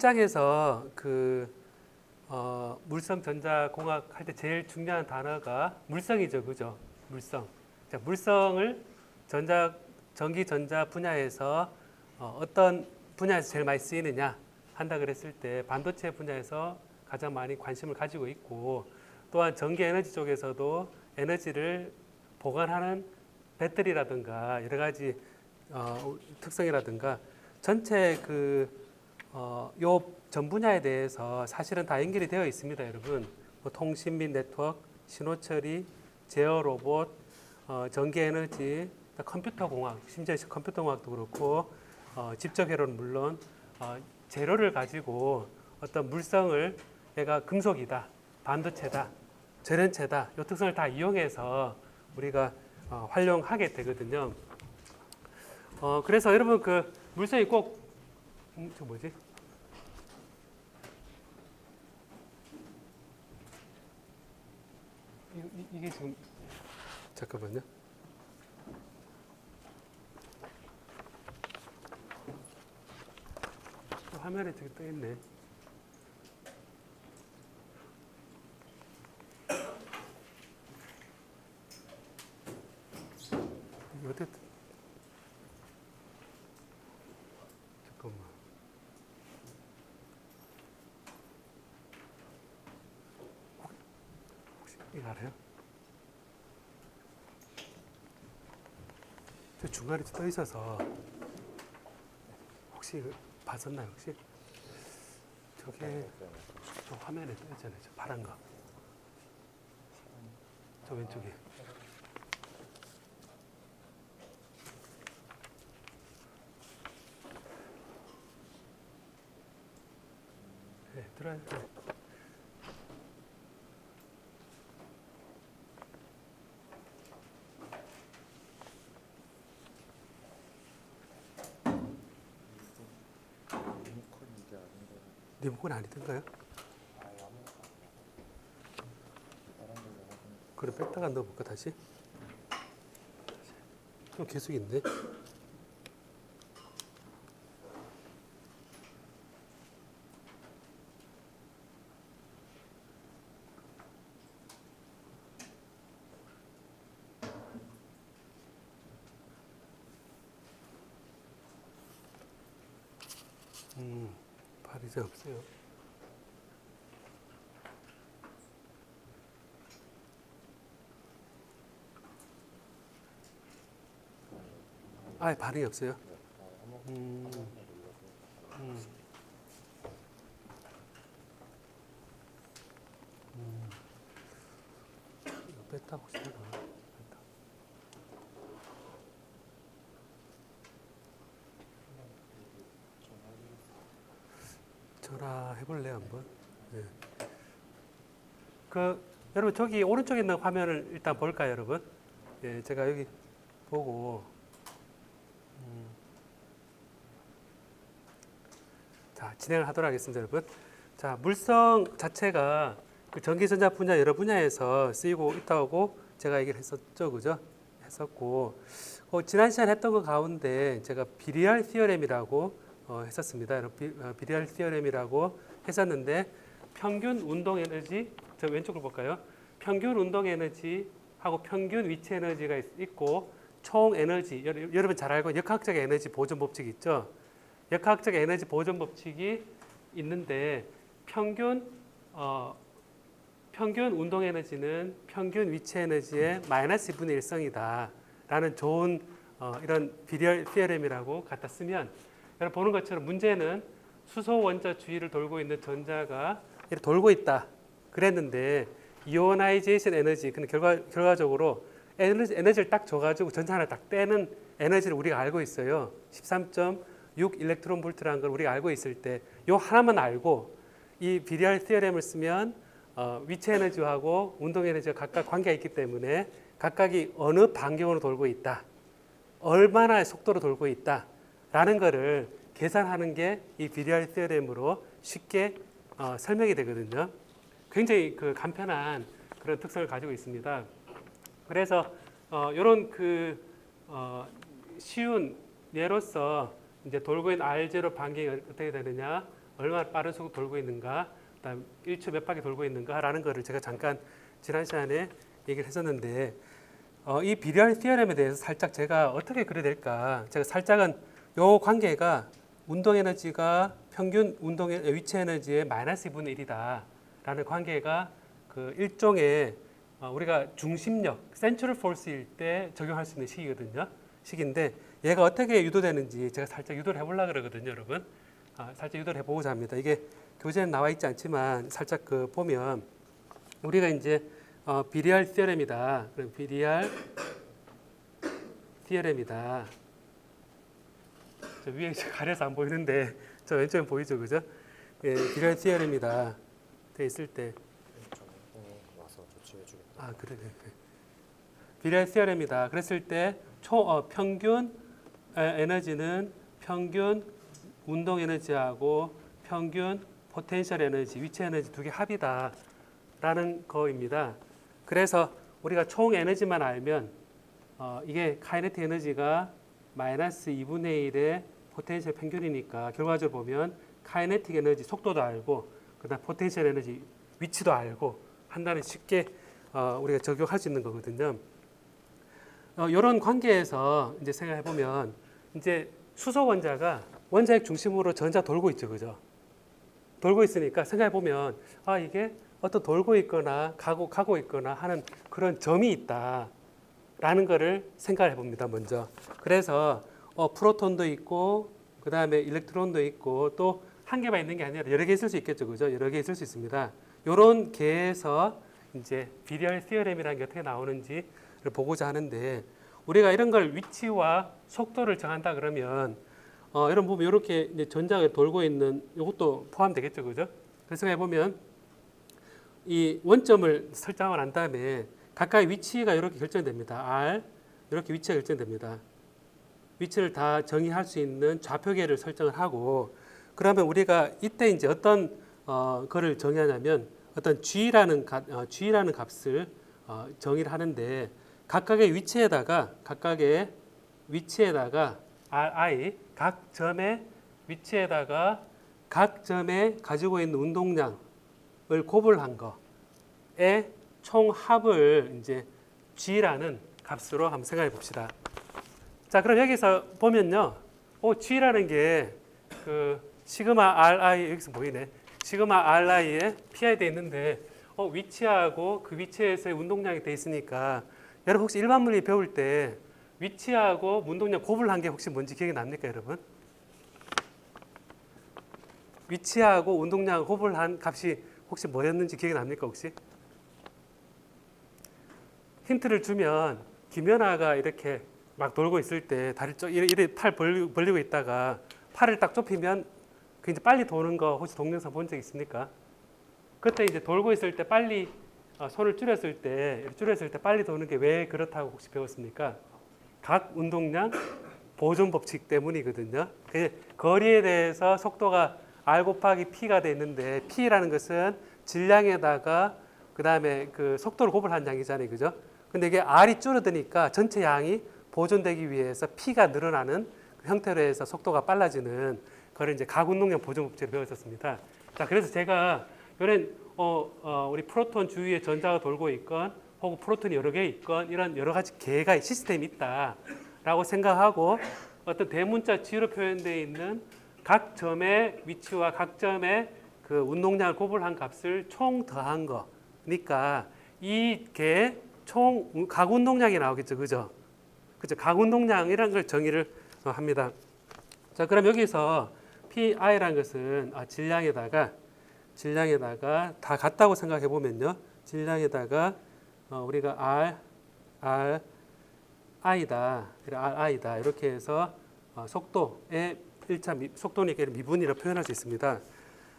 일장에서 물성 전자공학 할 때 제일 중요한 단어가 물성이죠, 그죠? 물성. 자, 물성을 전기 전자 분야에서 어떤 분야에서 제일 많이 쓰이느냐 한다 그랬을 때 반도체 분야에서 가장 많이 관심을 가지고 있고, 또한 전기 에너지 쪽에서도 에너지를 보관하는 배터리라든가 여러 가지 특성이라든가 전체 요 전 분야에 대해서 사실은 다 연결이 되어 있습니다, 여러분. 뭐 통신 및 네트워크, 신호 처리, 제어 로봇, 전기 에너지, 컴퓨터 공학, 심지어 컴퓨터 공학도 그렇고, 집적 회로는 물론 재료를 가지고 어떤 물성을 얘가 금속이다, 반도체다, 절연체다, 이 특성을 다 이용해서 우리가 활용하게 되거든요. 그래서 여러분 물성이 꼭 저 뭐지? 이게 지금 잠깐만요. 화면에 저기 떠 있네. 이게 어떻게? 잠깐만. 혹시 이거 알아요? 저 중간에 떠 있어서 혹시 이거 봤었나요, 혹시? 저게 저 화면에 떠 있잖아요, 저 파란 거. 저 왼쪽에. 네, 들어요. 네. 리모컨 아니던가요? 그럼 뺐다가 넣어볼까 다시? 좀 계속 있네. 발이 이제 없어요. 반응이 없어요. 음, 이거 뺐다 혹시 하나? 뺐다. 전화 해볼래요 한번? 네. 여러분 저기 오른쪽에 있는 화면을 일단 볼까요, 여러분? 예, 제가 여기 보고 자, 진행을 하도록 하겠습니다, 여러분. 자, 물성 자체가 전기전자 분야 여러 분야에서 쓰이고 있다고 제가 얘기를 했었죠, 그죠? 했었고, 지난 시간에 했던 것 가운데 제가 비리얼 티어렘이라고 했었습니다. 비리얼 티어렘이라고 했었는데 평균 운동 에너지, 저 왼쪽을 볼까요? 평균 운동 에너지하고 평균 위치 에너지가 있고 총 에너지, 여러분 잘 알고 역학적 에너지 보존 법칙 있죠? 역학적 에너지 보존 법칙이 있는데 평균 운동 에너지는 평균 위치 에너지의 마이너스 2분의 1성이다 라는 좋은 이런 비리얼 티어렘이라고 갖다 쓰면, 여러분 보는 것처럼 문제는 수소 원자 주위를 돌고 있는 전자가 이렇게 돌고 있다 그랬는데 이오나이제이션 에너지, 근데 결과적으로 에너지를 딱 줘가지고 전자 하나 딱 떼는 에너지를 우리가 알고 있어요. 13.6 일렉트론 볼트라는 걸 우리가 알고 있을 때 요 하나만 알고 이 비리얼 티어렘을 쓰면 위치 에너지하고 운동 에너지가 각각 관계가 있기 때문에 각각이 어느 반경으로 돌고 있다, 얼마나 속도로 돌고 있다 라는 거를 계산하는 게 이 비리얼 티어렘으로 쉽게 설명이 되거든요. 굉장히 간편한 그런 특성을 가지고 있습니다. 그래서 이런 쉬운 예로서 이제 돌고 있는 R0 반경이 어떻게 되느냐, 얼마나 빠른 속도 돌고 있는가, 그다음 1초 몇 바퀴 돌고 있는가라는 거를 제가 잠깐 지난 시간에 얘기를 했었는데 이 비리얼 티어렘에 대해서 살짝 제가 어떻게 그려야 될까, 제가 살짝은 요 관계가 운동 에너지가 평균 운동 위치 에너지의 마이너스 2분의 1이다라는 관계가 그 일종의 우리가 중심력, 센트럴 포스일 때 적용할 수 있는 식이거든요. 식인데 얘가 어떻게 유도되는지 제가 살짝 유도를 해보려고 그러거든요, 여러분. 살짝 유도를 해보고자 합니다. 이게 교재는 나와 있지 않지만 살짝 그 보면 우리가 이제 비리얼 티어렘이다. 그럼 비리얼 티어렘이다. 저 위에 가려서 안 보이는데 저 왼쪽에 보이죠, 그죠? 예, 비리얼 티어렘이다. 돼 있을 때. 와서 조치해주겠다. 그래. 비리얼 티어렘이다. 그랬을 때 평균 에너지는 평균 운동 에너지하고 평균 포텐셜 에너지, 위치 에너지 두 개 합이다라는 거입니다. 그래서 우리가 총 에너지만 알면 이게 카이네틱 에너지가 마이너스 2분의 1의 포텐셜 평균이니까 결과적으로 보면 카이네틱 에너지 속도도 알고 그다음 포텐셜 에너지 위치도 알고 판단을 쉽게 우리가 적용할 수 있는 거거든요. 이런 관계에서 이제 생각해 보면 이제 수소 원자가 원자핵 중심으로 전자 돌고 있죠, 그죠? 돌고 있으니까 생각해 보면 이게 어떤 돌고 있거나 가고 있거나 하는 그런 점이 있다라는 거를 생각해 봅니다, 먼저. 그래서 프로톤도 있고 그 다음에 일렉트론도 있고 또 한 개만 있는 게 아니라 여러 개 있을 수 있겠죠, 그죠? 여러 개 있을 수 있습니다. 이런 개에서 이제 비리얼 티어렘이라는 게 어떻게 나오는지를 보고자 하는데 우리가 이런 걸 위치와 속도를 정한다 그러면 여러분 보면 이렇게 이제 전자가 돌고 있는 이것도 포함되겠죠, 그죠? 그래서 해보면 이 원점을 설정하고 난 다음에 각각의 위치가 이렇게 결정됩니다. R 이렇게 위치가 결정됩니다. 위치를 다 정의할 수 있는 좌표계를 설정을 하고 그러면 우리가 이때 이제 어떤 거를 정의하냐면 어떤 G라는 값을 정의를 하는데 각각의 위치에다가 RI 각 점의 위치에다가 각 점에 가지고 있는 운동량을 곱을 한 거의 총 합을 이제 G라는 값으로 한번 생각해 봅시다. 자, 그럼 여기서 보면요, G라는 게 그 시그마 RI 여기서 보이네. 시그마 RI에 PI 돼 있는데 위치하고 그 위치에서의 운동량이 돼 있으니까 여러분 혹시 일반 물리 배울 때 위치하고 운동량 곱을 한 게 혹시 뭔지 기억이 납니까, 여러분? 위치하고 운동량 곱을 한 값이 혹시 뭐였는지 기억이 납니까, 혹시? 힌트를 주면 김연아가 이렇게 막 돌고 있을 때 다리 이렇게 팔 벌리고 있다가 팔을 딱 좁히면 그 이제 빨리 도는 거 혹시 동영상 본 적 있습니까? 그때 이제 돌고 있을 때 빨리 손을 줄였을 때 빨리 도는 게 왜 그렇다고 혹시 배웠습니까? 각 운동량 보존 법칙 때문이거든요. 그 거리에 대해서 속도가 R 곱하기 P가 돼 있는데 P라는 것은 질량에다가 그 다음에 그 속도를 곱을 한 양이잖아요, 그죠? 근데 이게 R이 줄어드니까 전체 양이 보존되기 위해서 P가 늘어나는 그 형태로 해서 속도가 빨라지는 그걸 이제 각 운동량 보존 법칙을 배웠었습니다. 자, 그래서 제가 이런 우리 프로톤 주위에 전자가 돌고 있건 혹은 프로톤이 여러 개 있건 이런 여러 가지 개가 시스템이 있다라고 생각하고 어떤 대문자 G로 표현되어 있는 각 점의 위치와 각 점의 그 운동량을 곱을 값을 총 더한 거니까 이 개 총 각 운동량이 나오겠죠, 그죠? 그죠? 각 운동량이라는 걸 정의를 합니다. 자, 그럼 여기서 PI라는 것은 질량에다가 다 같다고 생각해 보면요, 질량에다가 우리가 RI다 이렇게 해서 속도의 1차 속도니까 미분이라 표현할 수 있습니다.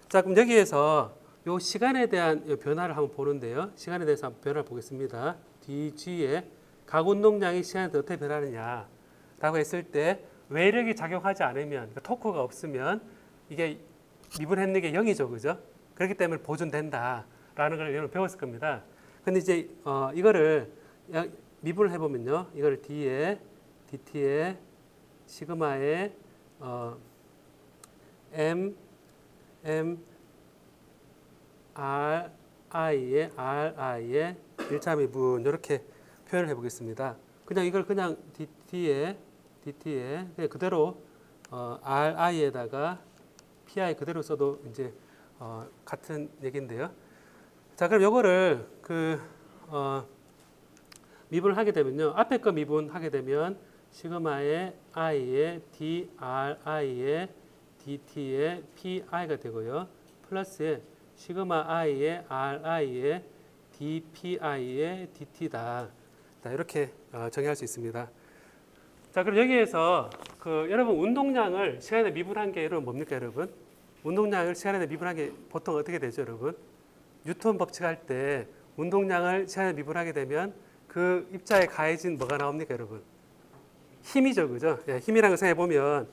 자, 그럼 여기에서 요 시간에 대한 변화를 한번 보는데요. 시간에 대해서 한번 변화를 보겠습니다. dg의 각 운동량이 시간에 따라 어떻게 변하느냐라고 했을 때 외력이 작용하지 않으면, 그러니까 토크가 없으면 이게 미분했는 게 0이죠, 그죠? 그렇기 때문에 보존된다라는 걸 여러분 배웠을 겁니다. 근데 이제 이거를 미분을 해보면요, 이거를 dt에 시그마에 m m ri의 1차 미분 이렇게 표현을 해보겠습니다. 그냥 이걸 그냥 dt에 그냥 그대로 ri에다가 pi 그대로 써도 이제 같은 얘기인데요. 자, 그럼 요거를 미분을 하게 되면요. 앞에 거 미분하게 되면 시그마의 i의 dri의 dt의 pi가 되고요. 플러스에 시그마 i의 ri의 dpi의 dt다. 자, 이렇게 정의할 수 있습니다. 자, 그럼 여기에서 여러분 운동량을 시간에 미분한 게 여러분 뭡니까, 여러분? 운동량을 시간에 미분한 게 보통 어떻게 되죠, 여러분? 뉴턴 법칙 할 때 운동량을 시간에 미분하게 되면 그 입자에 가해진 뭐가 나옵니까, 여러분? 힘이죠, 그죠? 예, 힘이라는 걸 생각해 보면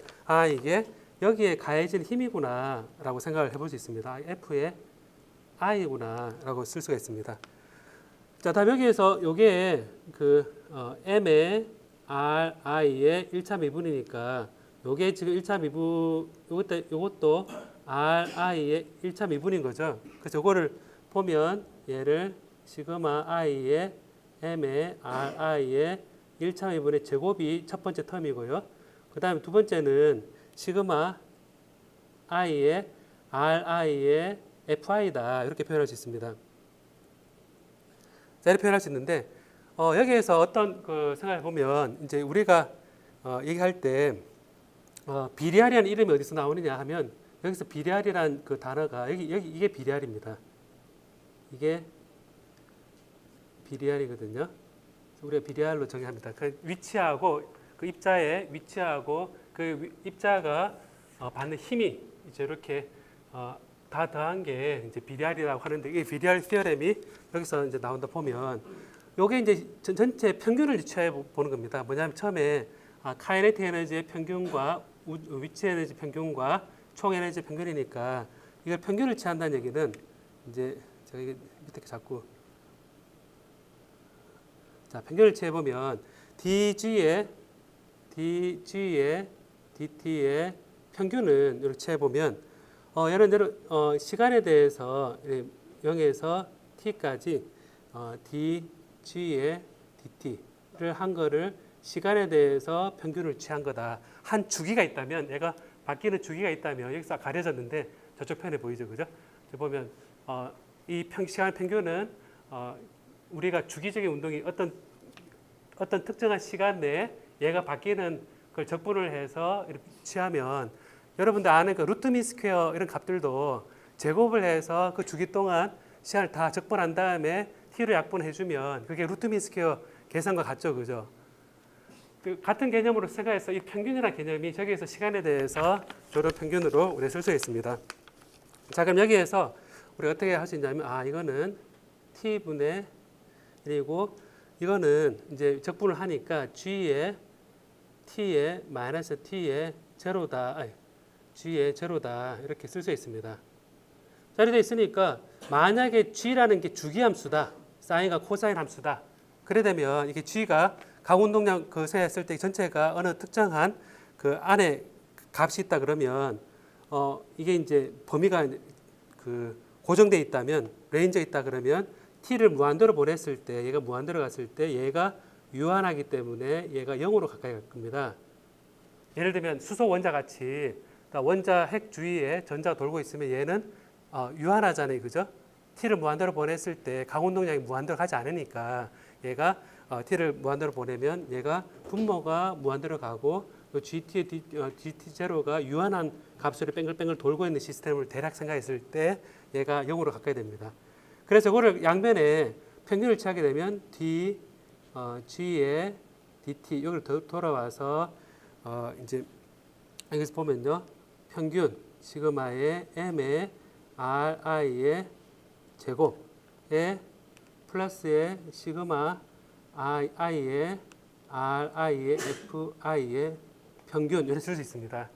이게 여기에 가해진 힘이구나라고 생각을 해볼 수 있습니다. F의 I구나라고 쓸 수가 있습니다. 자, 다음 여기에서 요게 M의 RI의 1차 미분이니까 요게 지금 1차 미분 요것도 RI의 1차 미분인 거죠. 그래서 요거를 보면 얘를 시그마 I의 M의 RI의 1차 미분의 제곱이 첫 번째 텀이고요. 그 다음에 두 번째는 시그마 I의 RI의 FI다. 이렇게 표현할 수 있습니다. 자, 이렇게 표현할 수 있는데 여기에서 어떤 생각해 보면 이제 우리가 얘기할 때 비리알이라는 이름이 어디서 나오느냐 하면 여기서 비리알이라는 그 단어가 이게 비리알입니다. 이게 비리알이거든요. 우리가 비리알로 정의합니다. 그 위치하고 그 입자의 위치하고 그 입자가 받는 힘이 이제 이렇게 다 더한 게 이제 비리알이라고 하는데 이 비리알 시어렘이 여기서 이제 나온다 보면 요게 이제 전체 평균을 취해 보는 겁니다. 뭐냐면 처음에 카이네틱 에너지의 평균과 위치 에너지 평균과 총 에너지 평균이니까 이걸 평균을 취한다는 얘기는 이제 제가 이게 밑에 자꾸 자, 평균을 취해 보면 dg의 dt의 평균은 이렇게 취해 보면 예를 들어 시간에 대해서 0에서 t까지 dg의 dt를 한 거를 시간에 대해서 평균을 취한 거다. 한 주기가 있다면 얘가 바뀌는 주기가 있다면 여기서 가려졌는데 저쪽 편에 보이죠, 그죠? 보면 이 시간 평균은 우리가 주기적인 운동이 어떤 특정한 시간 내에 얘가 바뀌는 걸 적분을 해서 이렇게 취하면 여러분들 아는 그 루트 민 스퀘어 이런 값들도 제곱을 해서 그 주기 동안 시간을 다 적분한 다음에 t를 약분해 주면 그게 루트 민 스퀘어 계산과 같죠, 그죠? 같은 개념으로 생각해서 이 평균이라는 개념이 저기에서 시간에 대해서 이런 평균으로 우리가 쓸 수 있습니다. 자, 그럼 여기에서 우리가 어떻게 할 수 있냐면 이거는 t분의 그리고 이거는 이제 적분을 하니까 g의 t의 마이너스 t의 제로다. g의 제로다. 이렇게 쓸 수 있습니다. 자, 이렇게 있으니까 만약에 g라는 게 주기함수다. 사인과 코사인 함수다. 그래 되면 이게 g가 가운동량 세했을 때 전체가 어느 특정한 그 안에 값이 있다 그러면 이게 이제 범위가 고정돼 있다면 레인지가 있다 그러면 t를 무한대로 보냈을 때 얘가 무한대로 갔을 때 얘가 유한하기 때문에 얘가 0으로 가까이 갈 겁니다. 예를 들면 수소 원자 같이 원자 핵 주위에 전자가 돌고 있으면 얘는 유한하잖아요, 그죠? t를 무한대로 보냈을 때 가운동량이 무한대로 가지 않으니까 얘가 t를 무한대로 보내면 얘가 분모가 무한대로 가고 GT의 GT0가 유한한 값으로 뺑글뺑글 돌고 있는 시스템을 대략 생각했을 때 얘가 0으로 가까이 됩니다. 그래서 이거를 양변에 평균을 취하게 되면 G의 DT 여기를 돌아와서 이제 여기서 보면요. 평균 시그마의 M의 RI의 제곱에 플러스의 시그마 I의 RI의 FI의 평균 이렇게 쓸 수 있습니다.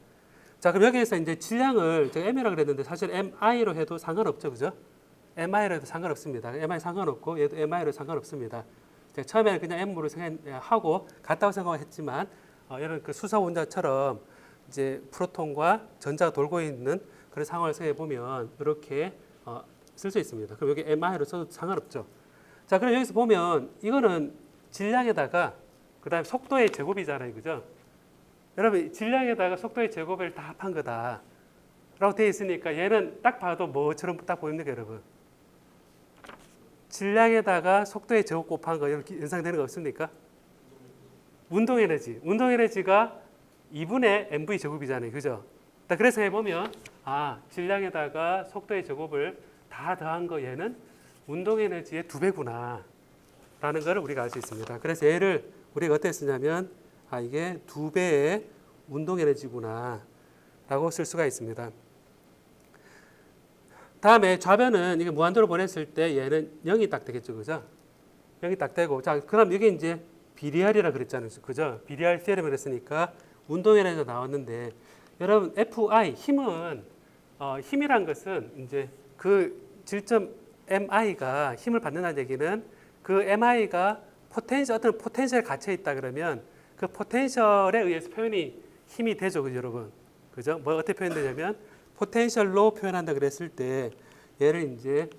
자, 그럼 여기에서 이제 질량을 제가 M이라고 그랬는데 사실 MI로 해도 상관없죠, 그죠? MI로 해도 상관없습니다. MI 상관없고 얘도 MI로 상관없습니다. 제가 처음에는 그냥 M으로 생각하고 같다고 생각했지만 이런 수소 원자처럼 이제 프로톤과 전자가 돌고 있는 그런 상황을 생각해 보면 이렇게 쓸 수 있습니다. 그럼 여기 mi로 써도 상관없죠. 자, 그럼 여기서 보면 이거는 질량에다가 그다음에 속도의 제곱이잖아요, 그죠? 여러분 질량에다가 속도의 제곱을 다 합한 거다라고 되어 있으니까 얘는 딱 봐도 뭐처럼 딱 보입니까, 여러분? 질량에다가 속도의 제곱 곱한 거 이렇게 연상되는 거 없습니까? 운동 에너지가 2분의 mv 제곱이잖아요, 그죠? 그래서 해보면 질량에다가 속도의 제곱을 다 더한 거 얘는 운동 에너지의 2배구나 라는 걸 우리가 알 수 있습니다. 그래서 얘를 우리가 어떻게 쓰냐면 이게 2배의 운동 에너지구나 라고 쓸 수가 있습니다. 다음에 좌변은 이게 무한도로 보냈을 때 얘는 0이 딱 되겠죠, 그죠? 0이 딱 되고, 자, 그럼 이게 이제 비리알이라 그랬잖아요, 그죠? 비리알 티어럼을 했으니까 운동 에너지가 나왔는데, 여러분 FI 힘은 힘이란 것은 이제 그 질점 MI가 힘을 받는다는 얘기는 그 MI가 어떤 포텐셜에 갇혀 있다 그러면 그 포텐셜에 의해서 표현이 힘이 되죠, 그죠, 여러분? 그죠? 뭐 어떻게 표현되냐면 포텐셜로 표현한다 그랬을 때 얘를 이제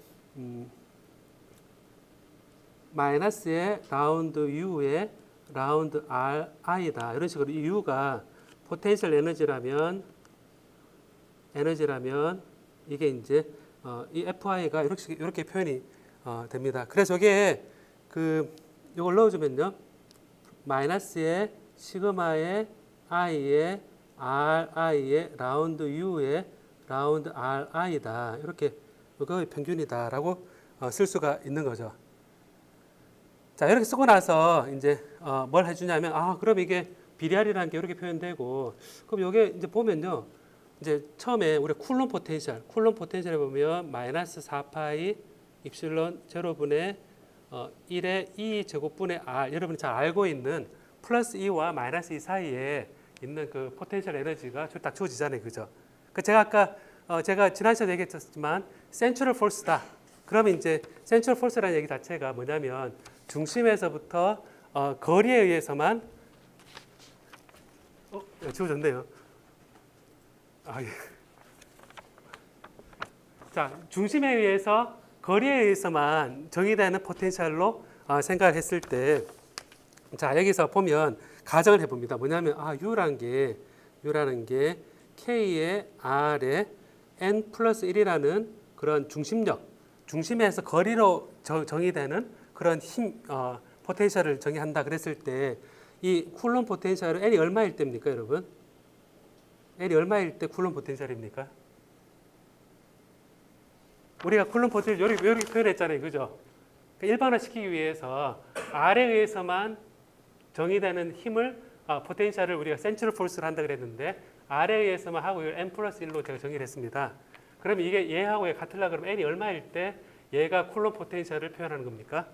마이너스의 라운드 U의 라운드 RI다 이런 식으로 이 U가 포텐셜 에너지라면 이게 이제 이 FI가 이렇게 표현이 됩니다. 그래서 이게 이걸 넣어주면요 마이너스의 시그마의 I의 RI의 라운드 U의 라운드 RI다 이렇게 그거의 평균이다라고 쓸 수가 있는 거죠. 자, 이렇게 쓰고 나서 이제 뭘 해주냐면 그럼 이게 비리알이라는 게 이렇게 표현되고 그럼 이게 이제 보면요 이제 처음에 우리 쿨론 포텐셜에 보면 마이너스 4파이 입실론 제로분의 1의 E 제곱분의 R 여러분이 잘 알고 있는 플러스 2와 마이너스 2 사이에 있는 그 포텐셜 에너지가 딱 주어지잖아요, 그죠? 제가 아까 제가 지난 시간에 얘기했었지만 센트럴 포스다. 그러면 이제 센트럴 포스라는 얘기 자체가 뭐냐면 중심에서부터 거리에 의해서만 지워졌네요. 예. 자, 중심에 의해서 거리에 의해서만 정의되는 포텐셜로 생각을 했을 때, 자 여기서 보면 가정을 해봅니다. 뭐냐면 U라는 게 K의 R의 N 플러스 1이라는 그런 중심에서 거리로 정의되는 그런 힘, 포텐셜을 정의한다 그랬을 때 이 쿨론 포텐셜은 N이 얼마일 때입니까, 여러분? N이 얼마일 때 쿨론 포텐셜입니까? 우리가 쿨론 포텐셜 이렇게 표현했잖아요, 그죠? 일반화시키기 위해서 R에 의해서만 정의되는 힘을 포텐셜을 우리가 센트럴 포스를 한다 그랬는데 R에 의해서만 하고 N 플러스 1로 제가 정의를 했습니다. 그러면 이게 얘하고 같으려고 그러면 N이 얼마일 때 얘가 쿨론 포텐셜을 표현하는 겁니까?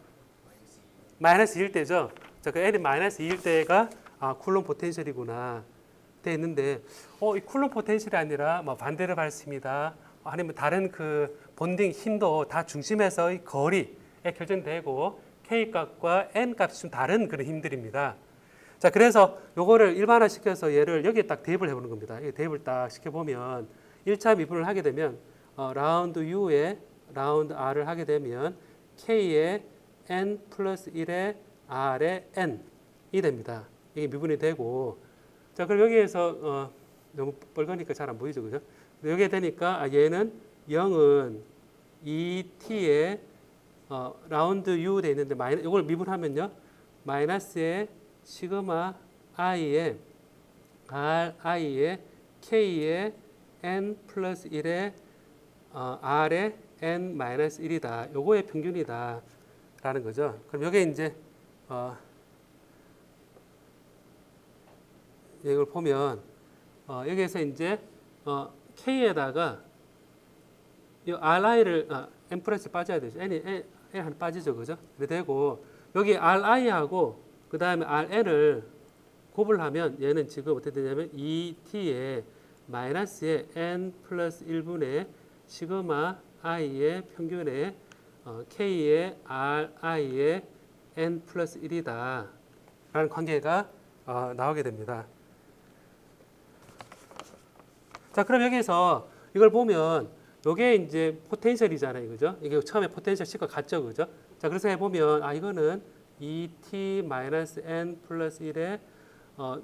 마이너스 2일 때죠. 자, 그 N이 마이너스 2일 때가 쿨론 포텐셜이구나 돼 있는데 이 쿨론 포텐셜이 아니라 뭐 반대로 발습이다 아니면 다른 그 본딩 힘도 다 중심에서의 거리에 결정되고 K 값과 N 값이 좀 다른 그런 힘들입니다. 자, 그래서 요거를 일반화시켜서 얘를 여기에 딱 대입을 해보는 겁니다. 이 대입을 딱 시켜보면 1차 미분을 하게 되면 라운드 U에 라운드 R을 하게 되면 K의 N 플러스 1의 R의 N이 됩니다. 이게 미분이 되고 자, 그럼 여기에서 너무 빨가니까 잘 안 보이죠, 그죠? 여기에 되니까 얘는 0은 2t의 라운드 U 돼 있는데 이걸 미분하면요 마이너스의 시그마 i의 ri의 k의 n 플러스 1의 r의 n 마이너스 1이다. 요거의 평균이다 라는 거죠. 그럼 요게 이제 이걸 보면 여기에서 이제 k에다가 이 ri를 n 플러스 빠져야 되죠. n 한 빠지죠, 그죠? 그래 되고 여기 ri하고 그 다음에 rn을 곱을 하면 얘는 지금 어떻게 되냐면 2t의 마이너스의 n 플러스 1분의 시그마 i의 평균의 k의 ri의 n 플러스 1이다 라는 관계가 나오게 됩니다. 자, 그럼 여기서 이걸 보면 요게 이제 포텐셜이잖아요, 그죠? 이게 처음에 포텐셜 C가 같죠, 그죠? 자, 그래서 해보면 이거는 2t-n 플러스 1의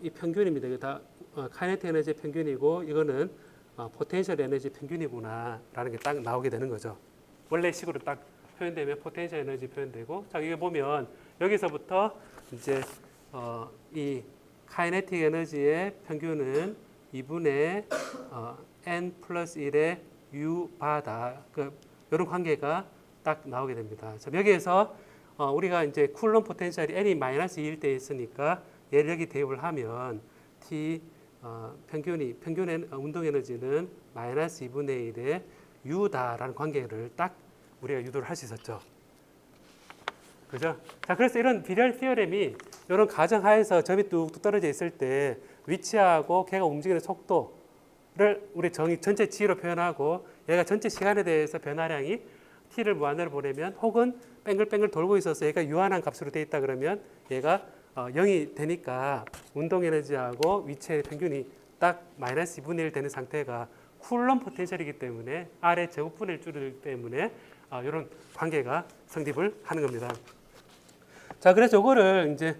이 평균입니다. 이게 다 카이네틱 에너지 평균이고 이거는 포텐셜 에너지 평균이구나라는 게 딱 나오게 되는 거죠. 원래 식으로 딱 표현되면 포텐셜 에너지 표현되고, 자, 이게 보면 여기서부터 이제 이 카이네틱 에너지의 평균은 2분의 n 플러스 1의 u 바다. 이런 관계가 딱 나오게 됩니다. 자, 여기에서 우리가 이제 쿨론 포텐셜이 n이 마이너스 2일 때 있으니까 얘를 여기 대입을 하면 t 평균 운동 에너지는 마이너스 2분의 1의 u다라는 관계를 딱 우리가 유도를 할 수 있었죠. 그죠? 자, 그래서 이런 비례 티어렘이 이런 가정하에서 점이 뚝뚝 떨어져 있을 때 위치하고 걔가 움직이는 속도를 우리 전체 G로 표현하고 얘가 전체 시간에 대해서 변화량이 T를 무한대로 보내면 혹은 뺑글뺑글 돌고 있어서 얘가 유한한 값으로 돼 있다 그러면 얘가 0이 되니까 운동 에너지하고 위치의 평균이 딱 마이너스 2분의 1 되는 상태가 쿨럼 포텐셜이기 때문에 R의 제곱분의 1 줄이기 때문에 이런 관계가 성립을 하는 겁니다. 자, 그래서 이거를 이제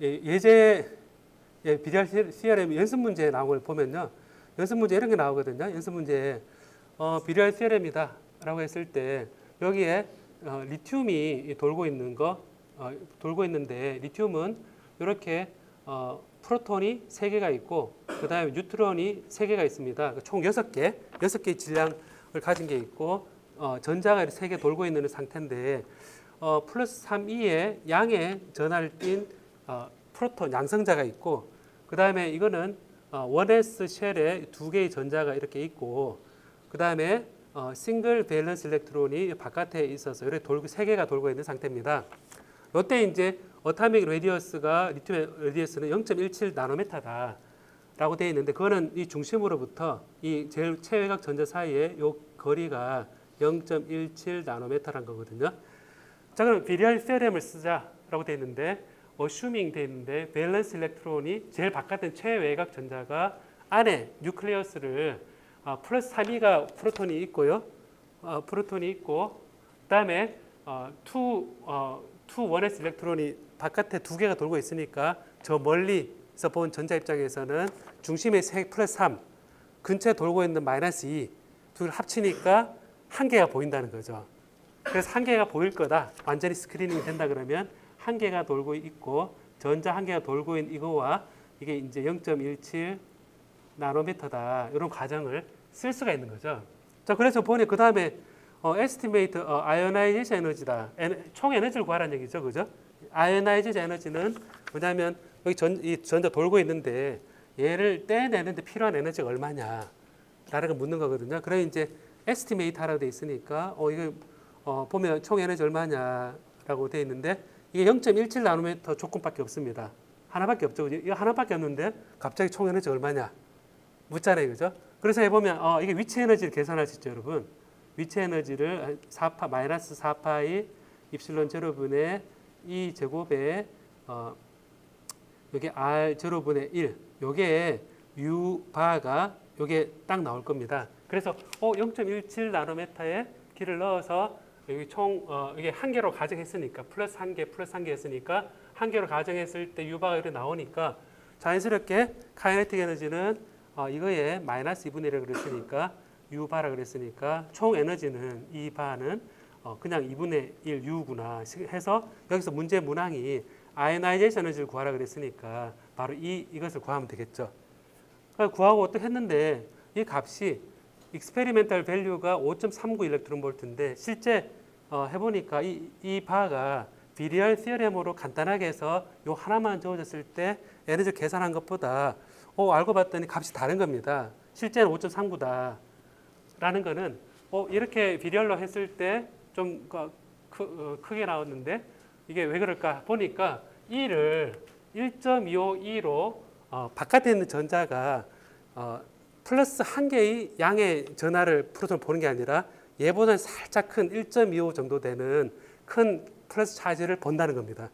예제 비례 CRM 연습 문제에 나온 걸 보면요. 연습 문제 이런 게 나오거든요. 연습 문제에 비례 CRM이다라고 했을 때 여기에 리튬이 돌고 있는데 리튬은 이렇게 프로톤이 3개가 있고 그다음에 뉴트론이 3개가 있습니다. 총 6개의 질량을 가진 게 있고 전자가 3개 돌고 있는 상태인데 플러스 3e의 양의 전하를 띤 프로톤 양성자가 있고 그다음에 이거는 1s 쉘에 2개의 전자가 이렇게 있고 그다음에 싱글 밸런스 일렉트론이 바깥에 있어서 이렇게 3개가 돌고 있는 상태입니다. 이때 이제 어타믹 레디어스가 리튬의 레디어스는 0.17 나노미터다라고 되어 있는데 그거는 이 중심으로부터 이 제일 최외곽 전자 사이에 요 거리가 0.17 나노미터란 거거든요. 자, 그럼 비리얼 세렘을 쓰자라고 되어 있는데 어슈밍 되어 있는데 밸런스 일렉트론이 제일 바깥에 최외곽 전자가 안에 뉴클리어스를 플러스 3e가 프로톤이 있고요. 프로톤이 있고 그다음에 1s 일렉트론이 바깥에 2개가 돌고 있으니까 저 멀리서 본 전자 입장에서는 중심의 플러스 3 근처에 돌고 있는 마이너스 2 둘 합치니까 1개가 보인다는 거죠. 그래서 1개가 보일 거다. 완전히 스크리닝이 된다 그러면 1개가 돌고 있고 전자 1개가 돌고 있는 이거와 이게 이제 0.17 나노미터다. 이런 과정을 쓸 수가 있는 거죠. 자, 그래서 보니 그 다음에 estimate ionization 에너지다. 총 에너지를 구하라는 얘기죠, 그죠? ionization 에너지는 뭐냐면 여기 이 전자 돌고 있는데 얘를 떼내는데 필요한 에너지가 얼마냐라는 걸 묻는 거거든요. 그래 이제 estimate 하라고 돼 있으니까 이거 보면 총 에너지 얼마냐라고 돼 있는데 이게 0.17 나노미터 조건밖에 없습니다. 하나밖에 없죠, 그죠? 이거 하나밖에 없는데 갑자기 총 에너지 얼마냐 묻잖아요, 그죠? 그래서 해보면 이게 위치 에너지를 계산할 수 있죠, 여러분. 위치 에너지를 마이너스 4파이 입실론 제로분의 E 제곱에 여기 R 제로분의 1 요게 U 바가 요게 딱 나올 겁니다. 그래서 0.17 나노미터에 길을 넣어서 여기 총 이게 1개로 가정했으니까 플러스 1개 플러스 1개 했으니까 1개로 가정했을 때 U 바가 이렇게 나오니까 자연스럽게 카이네틱 에너지는 이거에 마이너스 2분의 1을 그랬으니까 U 바라 그랬으니까 총 에너지는 이 바는 그냥 2분의 1 U구나 해서 여기서 문제 문항이 아이오나이제이션 에너지를 구하라 그랬으니까 바로 이것을 구하면 되겠죠. 구하고 또 했는데 이 값이 익스페리멘탈 밸류가 5.39 일렉트론 볼트인데 실제 해보니까 이 바가 비리얼 시어렘으로 간단하게 해서 요 하나만 주어졌을 때 에너지를 계산한 것보다 알고 봤더니 값이 다른 겁니다. 실제는 5.39다. 라는 거는 이렇게 비리얼로 했을 때 좀 크게 나왔는데 이게 왜 그럴까 보니까 E를 1.25E로 바깥에 있는 전자가 플러스 1개의 양의 전하를 프로톤을 보는 게 아니라 얘보다는 살짝 큰 1.25 정도 되는 큰 플러스 차지를 본다는 겁니다.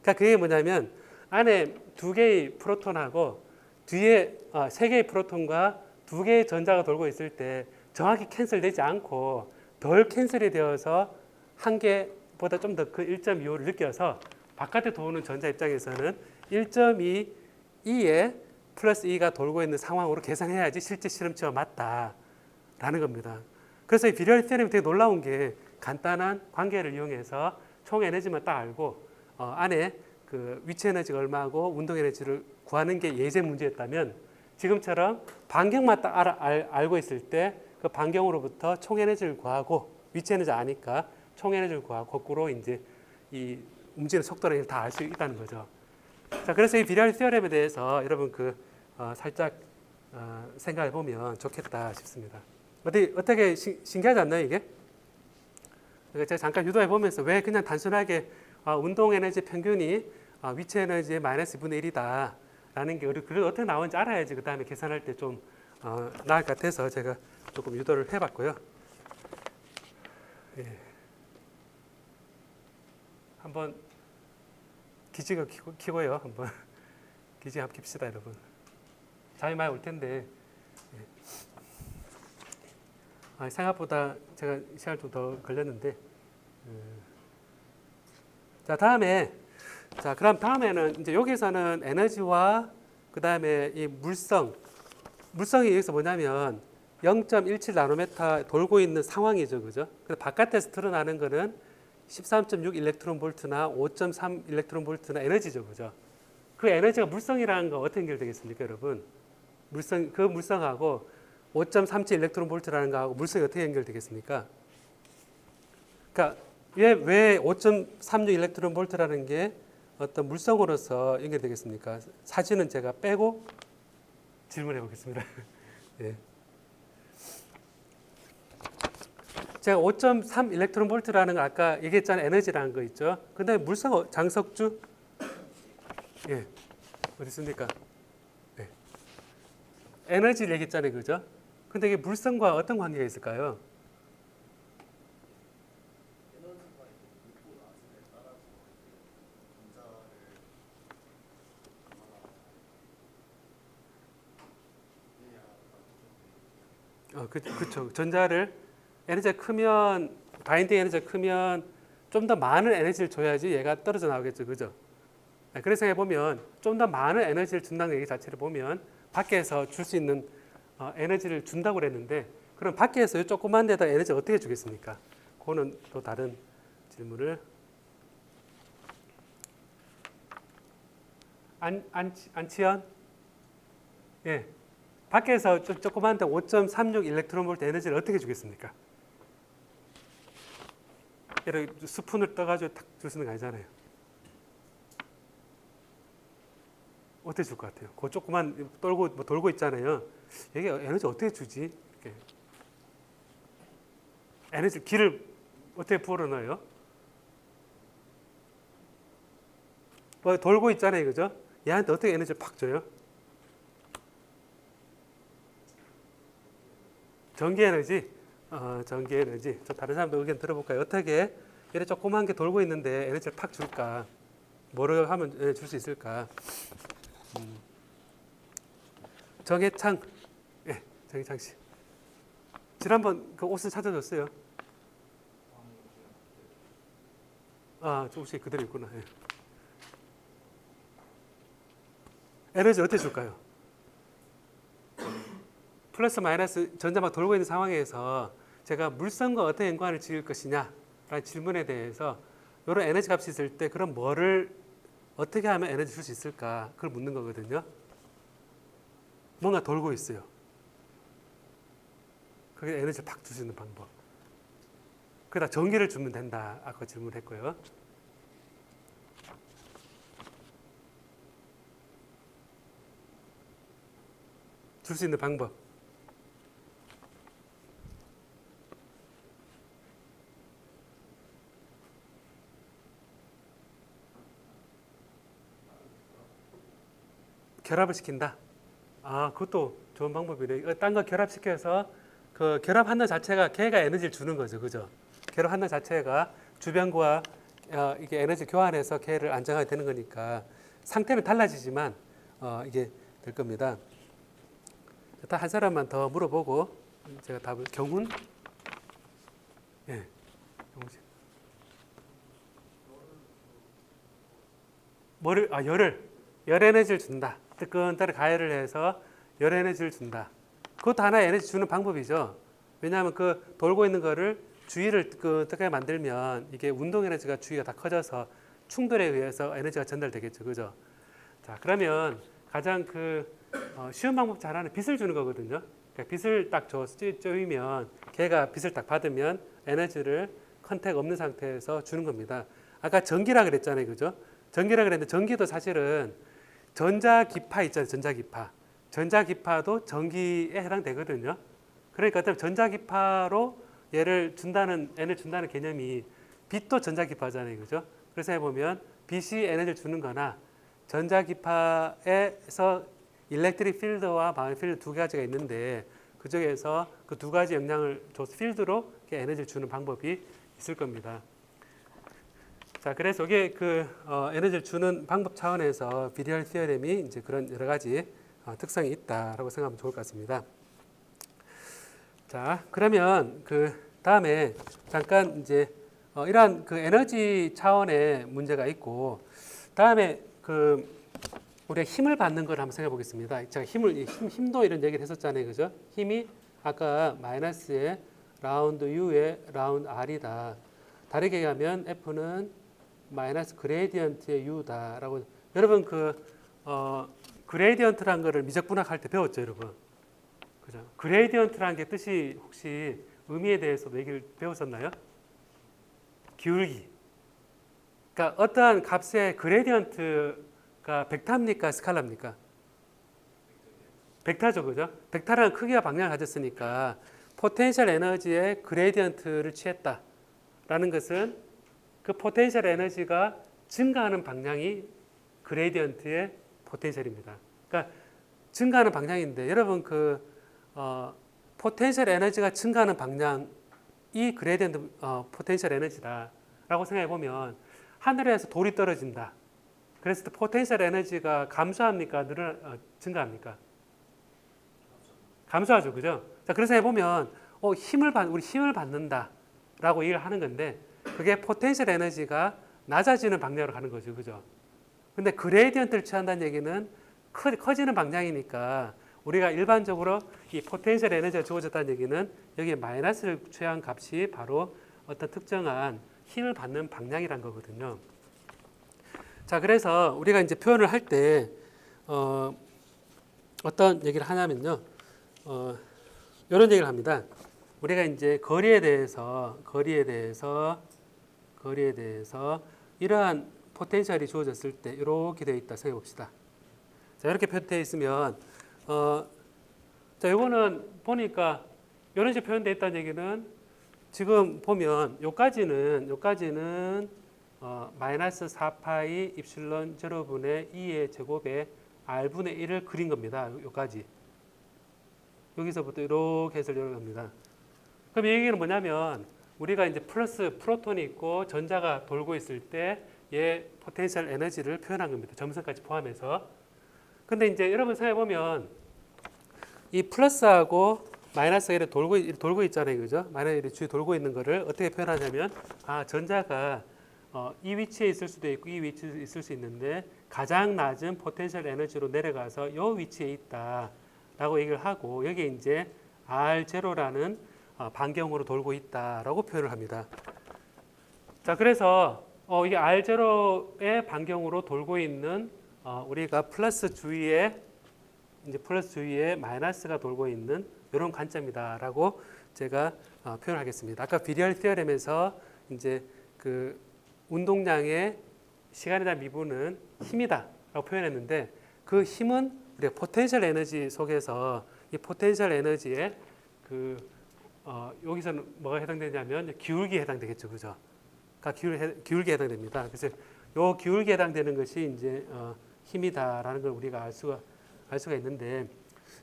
그러니까 그게 뭐냐면 안에 2개의 프로톤하고 뒤에 3개의 프로톤과 두 개의 전자가 돌고 있을 때 정확히 캔슬되지 않고 덜 캔슬이 되어서 한 개보다 좀 더 큰 1.25를 느껴서 바깥에 도는 전자 입장에서는 1.2 E에 플러스 2가 돌고 있는 상황으로 계산해야지 실제 실험치와 맞다라는 겁니다. 그래서 이 비례 테orem이 되게 놀라운 게 간단한 관계를 이용해서 총 에너지만 딱 알고 안에 그 위치 에너지가 얼마고 운동 에너지를 구하는 게 예제 문제였다면 지금처럼 반경만 딱 알고 있을 때 그 반경으로부터 총 에너지를 구하고 위치 에너지 아니까 총 에너지를 구하고 거꾸로 이제 이 움직이는 속도를 다 알 수 있다는 거죠. 자, 그래서 이 비례 테orem에 대해서 여러분 살짝 생각해 보면 좋겠다 싶습니다. 어떻게 신기하지 않나요, 이게? 제가 잠깐 유도해 보면서 왜 그냥 단순하게 운동 에너지 평균이 위치 에너지의 마이너스 2분의 1이다 라는 게 그래도 어떻게 나오는지 알아야지 그 다음에 계산할 때 좀 나을 것 같아서 제가 조금 유도를 해봤고요. 예. 한번 기지개 키고요. 한번 기지개 한번 킵시다, 여러분. 잠이 많이 올 텐데 생각보다 제가 시간 좀 더 걸렸는데 자 다음에 그럼 다음에는 이제 여기서는 에너지와 그 다음에 이 물성이 여기서 뭐냐면 0.17 나노메타 돌고 있는 상황이죠, 그죠? 근데 바깥에서 드러나는 거는 13.6 일렉트론 볼트나 5.3 일렉트론 볼트나 에너지죠, 그죠? 그 에너지가 물성이라는 거 어떻게 연결되겠습니까, 여러분? 물성하고 5.37 일렉트론 볼트라는 거하고 물성이 어떻게 연결되겠습니까? 그러니까 왜 5.36 일렉트론 볼트라는 게 어떤 물성으로서 연결되겠습니까? 사진은 제가 빼고 질문해 보겠습니다. 예. 제가 5.3 일렉트론 볼트라는 거 아까 얘기했잖아요. 에너지라는 거 있죠. 근데 물성 장석주 예. 어디 있습니까? 예. 에너지를 얘기했잖아요. 그죠? 근데 이게 물성과 어떤 관계가 있을까요? 그렇죠. 전자를 에너지가 크면 바인딩 에너지가 크면 좀 더 많은 에너지를 줘야지 얘가 떨어져 나오겠죠, 그죠? 그래서 해보면 좀 더 많은 에너지를 준다는 얘기 자체를 보면 밖에서 줄 수 있는 에너지를 준다고 그랬는데 그럼 밖에서 이 조그만 데다 에너지 어떻게 주겠습니까? 그거는 또 다른 질문을 안치현? 예. 밖에서 조그만 데 5.36 일렉트론 볼트 에너지를 어떻게 주겠습니까? 이렇게 스푼을 떠가지고 탁 줄 수 있는 거 아니잖아요. 어떻게 줄 것 같아요? 그 조그만 돌고 있잖아요. 이게 에너지 어떻게 주지? 이렇게. 에너지 기를 어떻게 부어 넣어요? 뭐 돌고 있잖아요, 그죠? 얘한테 어떻게 에너지를 팍 줘요? 전기 에너지, 전기 에너지. 저 다른 사람들 의견 들어볼까요? 어떻게 이렇게 조그만 게 돌고 있는데 에너지를 팍 줄까? 뭐를 하면 줄 수 있을까? 정해창, 예, 정해창 씨. 지난번 그 옷을 찾아줬어요. 조금씩 그대로 있구나. 예. 에너지 어떻게 줄까요? 플러스 마이너스 전자 막 돌고 있는 상황에서 제가 물성과 어떤 연관을 지을 것이냐라는 질문에 대해서 이런 에너지 값이 있을 때 그럼 뭐를 어떻게 하면 에너지 줄 수 있을까? 그걸 묻는 거거든요. 뭔가 돌고 있어요. 그게 에너지를 팍 줄 수 있는 방법. 그러다 전기를 주면 된다. 아까 질문했고요. 줄 수 있는 방법. 결합을 시킨다. 그것도 좋은 방법이네. 딴 거 결합시켜서 그 결합하는 자체가 걔가 에너지를 주는 거죠, 그죠? 결합하는 자체가 주변과 이게 에너지 교환해서 걔를 안정하게 되는 거니까 상태는 달라지지만 이게 될 겁니다. 일단 한 사람만 더 물어보고 제가 답을 경훈. 예. 경훈 씨. 뭐를 열 에너지를 준다. 뜨끈뜨끈 가열을 해서 열 에너지를 준다. 그것도 하나의 에너지 주는 방법이죠. 왜냐하면 그 돌고 있는 거를 주위를 뜨끈뜨끈하게 만들면 이게 운동 에너지가 주위가 다 커져서 충돌에 의해서 에너지가 전달되겠죠. 그죠? 자, 그러면 가장 쉬운 방법 중 하나는 빛을 주는 거거든요. 그러니까 빛을 딱 쪼이면 걔가 빛을 딱 받으면 에너지를 컨택 없는 상태에서 주는 겁니다. 아까 전기라 그랬잖아요. 그죠? 전기라 그랬는데 전기도 사실은 전자기파 있잖아요. 전자기파. 전자기파도 전기에 해당되거든요. 그러니까 전자기파로 얘를 준다는 에너지를 준다는 개념이 빛도 전자기파잖아요. 그죠? 그래서 해보면 빛이 에너지를 주는 거나 전자기파에서 일렉트릭 필드와 마그네틱 필드 두 가지가 있는데 그중에서 그 두 가지 영향을 줘서 필드로 에너지를 주는 방법이 있을 겁니다. 자, 그래서 이게 에너지를 주는 방법 차원에서 비리얼 티어렘이 이제 그런 여러 가지 특성이 있다라고 생각하면 좋을 것 같습니다. 자, 그러면 다음에 잠깐 이제 이러한 에너지 차원의 문제가 있고 다음에 우리가 힘을 받는 걸 한번 생각해 보겠습니다. 제가 힘도 이런 얘기를 했었잖아요. 그죠? 힘이 아까 마이너스의 라운드 U의 라운드 R이다. 다르게 얘기하면 F는 마이너스 그레디언트의 U다라고. 여러분 그레디언트라는 거를 미적분학할 때 배웠죠, 여러분? 그죠? 그레디언트라는 게 뜻이 혹시 의미에 대해서도 얘기를 배웠었나요? 기울기. 그러니까 어떠한 값의 그레디언트가 벡터입니까, 스칼라입니까? 벡터죠, 그죠? 벡터라는 크기와 방향을 가졌으니까 포텐셜 에너지의 그레디언트를 취했다라는 것은 그 포텐셜 에너지가 증가하는 방향이 그레디언트의 포텐셜입니다. 그러니까 증가하는 방향인데 여러분 포텐셜 에너지가 증가하는 방향이 그레디언트 포텐셜 에너지다라고 생각해 보면 하늘에서 돌이 떨어진다. 그랬을 때 포텐셜 에너지가 감소합니까? 증가합니까? 감소하죠, 그죠? 자, 그래서 해보면 우리 힘을 받는다라고 얘기를 하는 건데 그게 포텐셜 에너지가 낮아지는 방향으로 가는 거죠, 그죠? 근데 그레디언트를 취한다는 얘기는 커지는 방향이니까 우리가 일반적으로 이 포텐셜 에너지가 주어졌다는 얘기는 여기에 마이너스를 취한 값이 바로 어떤 특정한 힘을 받는 방향이란 거거든요. 자, 그래서 우리가 이제 표현을 할 때 어떤 얘기를 하냐면요, 이런 얘기를 합니다. 우리가 이제 거리에 대해서 이러한 포텐셜이 주어졌을 때 이렇게 되어 있다 생각해 봅시다. 자, 이렇게 표현되어 있으면 자, 이거는 보니까 이런 식으로 표현되어 있다는 얘기는 지금 보면 요까지는 마이너스 4파이 입실론 제로분의 2의 제곱에 r분의 1을 그린 겁니다. 요까지. 여기서부터 이렇게 해서 이렇게 합니다. 그럼 이 얘기는 뭐냐면 우리가 이제 플러스 프로톤이 있고 전자가 돌고 있을 때 얘 포텐셜 에너지를 표현한 겁니다. 점선까지 포함해서. 근데 이제 여러분 생각해 보면 이 플러스하고 마이너스가 이렇게 돌고 있잖아요. 그죠? 마이너스 주위에 돌고 있는 거를 어떻게 표현하냐면 전자가 이 위치에 있을 수도 있고 이 위치에 있을 수 있는데 가장 낮은 포텐셜 에너지로 내려가서 이 위치에 있다라고 얘기를 하고 여기에 이제 R0라는 반경으로 돌고 있다라고 표현을 합니다. 자, 그래서 이게 R0의 반경으로 돌고 있는 우리가 플러스 주위에 마이너스가 돌고 있는 이런 관점이다라고 제가 표현하겠습니다. 아까 비리얼 티어렘에서 이제 운동량의 시간에 대한 미분은 힘이다라고 표현했는데 그 힘은 우리가 포텐셜 에너지 속에서 이 포텐셜 에너지에 여기서는 뭐가 해당되냐면 기울기에 해당되겠죠, 그죠? 기울기에 해당됩니다. 그래서 요 기울기에 해당되는 것이 이제 힘이다라는 걸 우리가 알 수가 있는데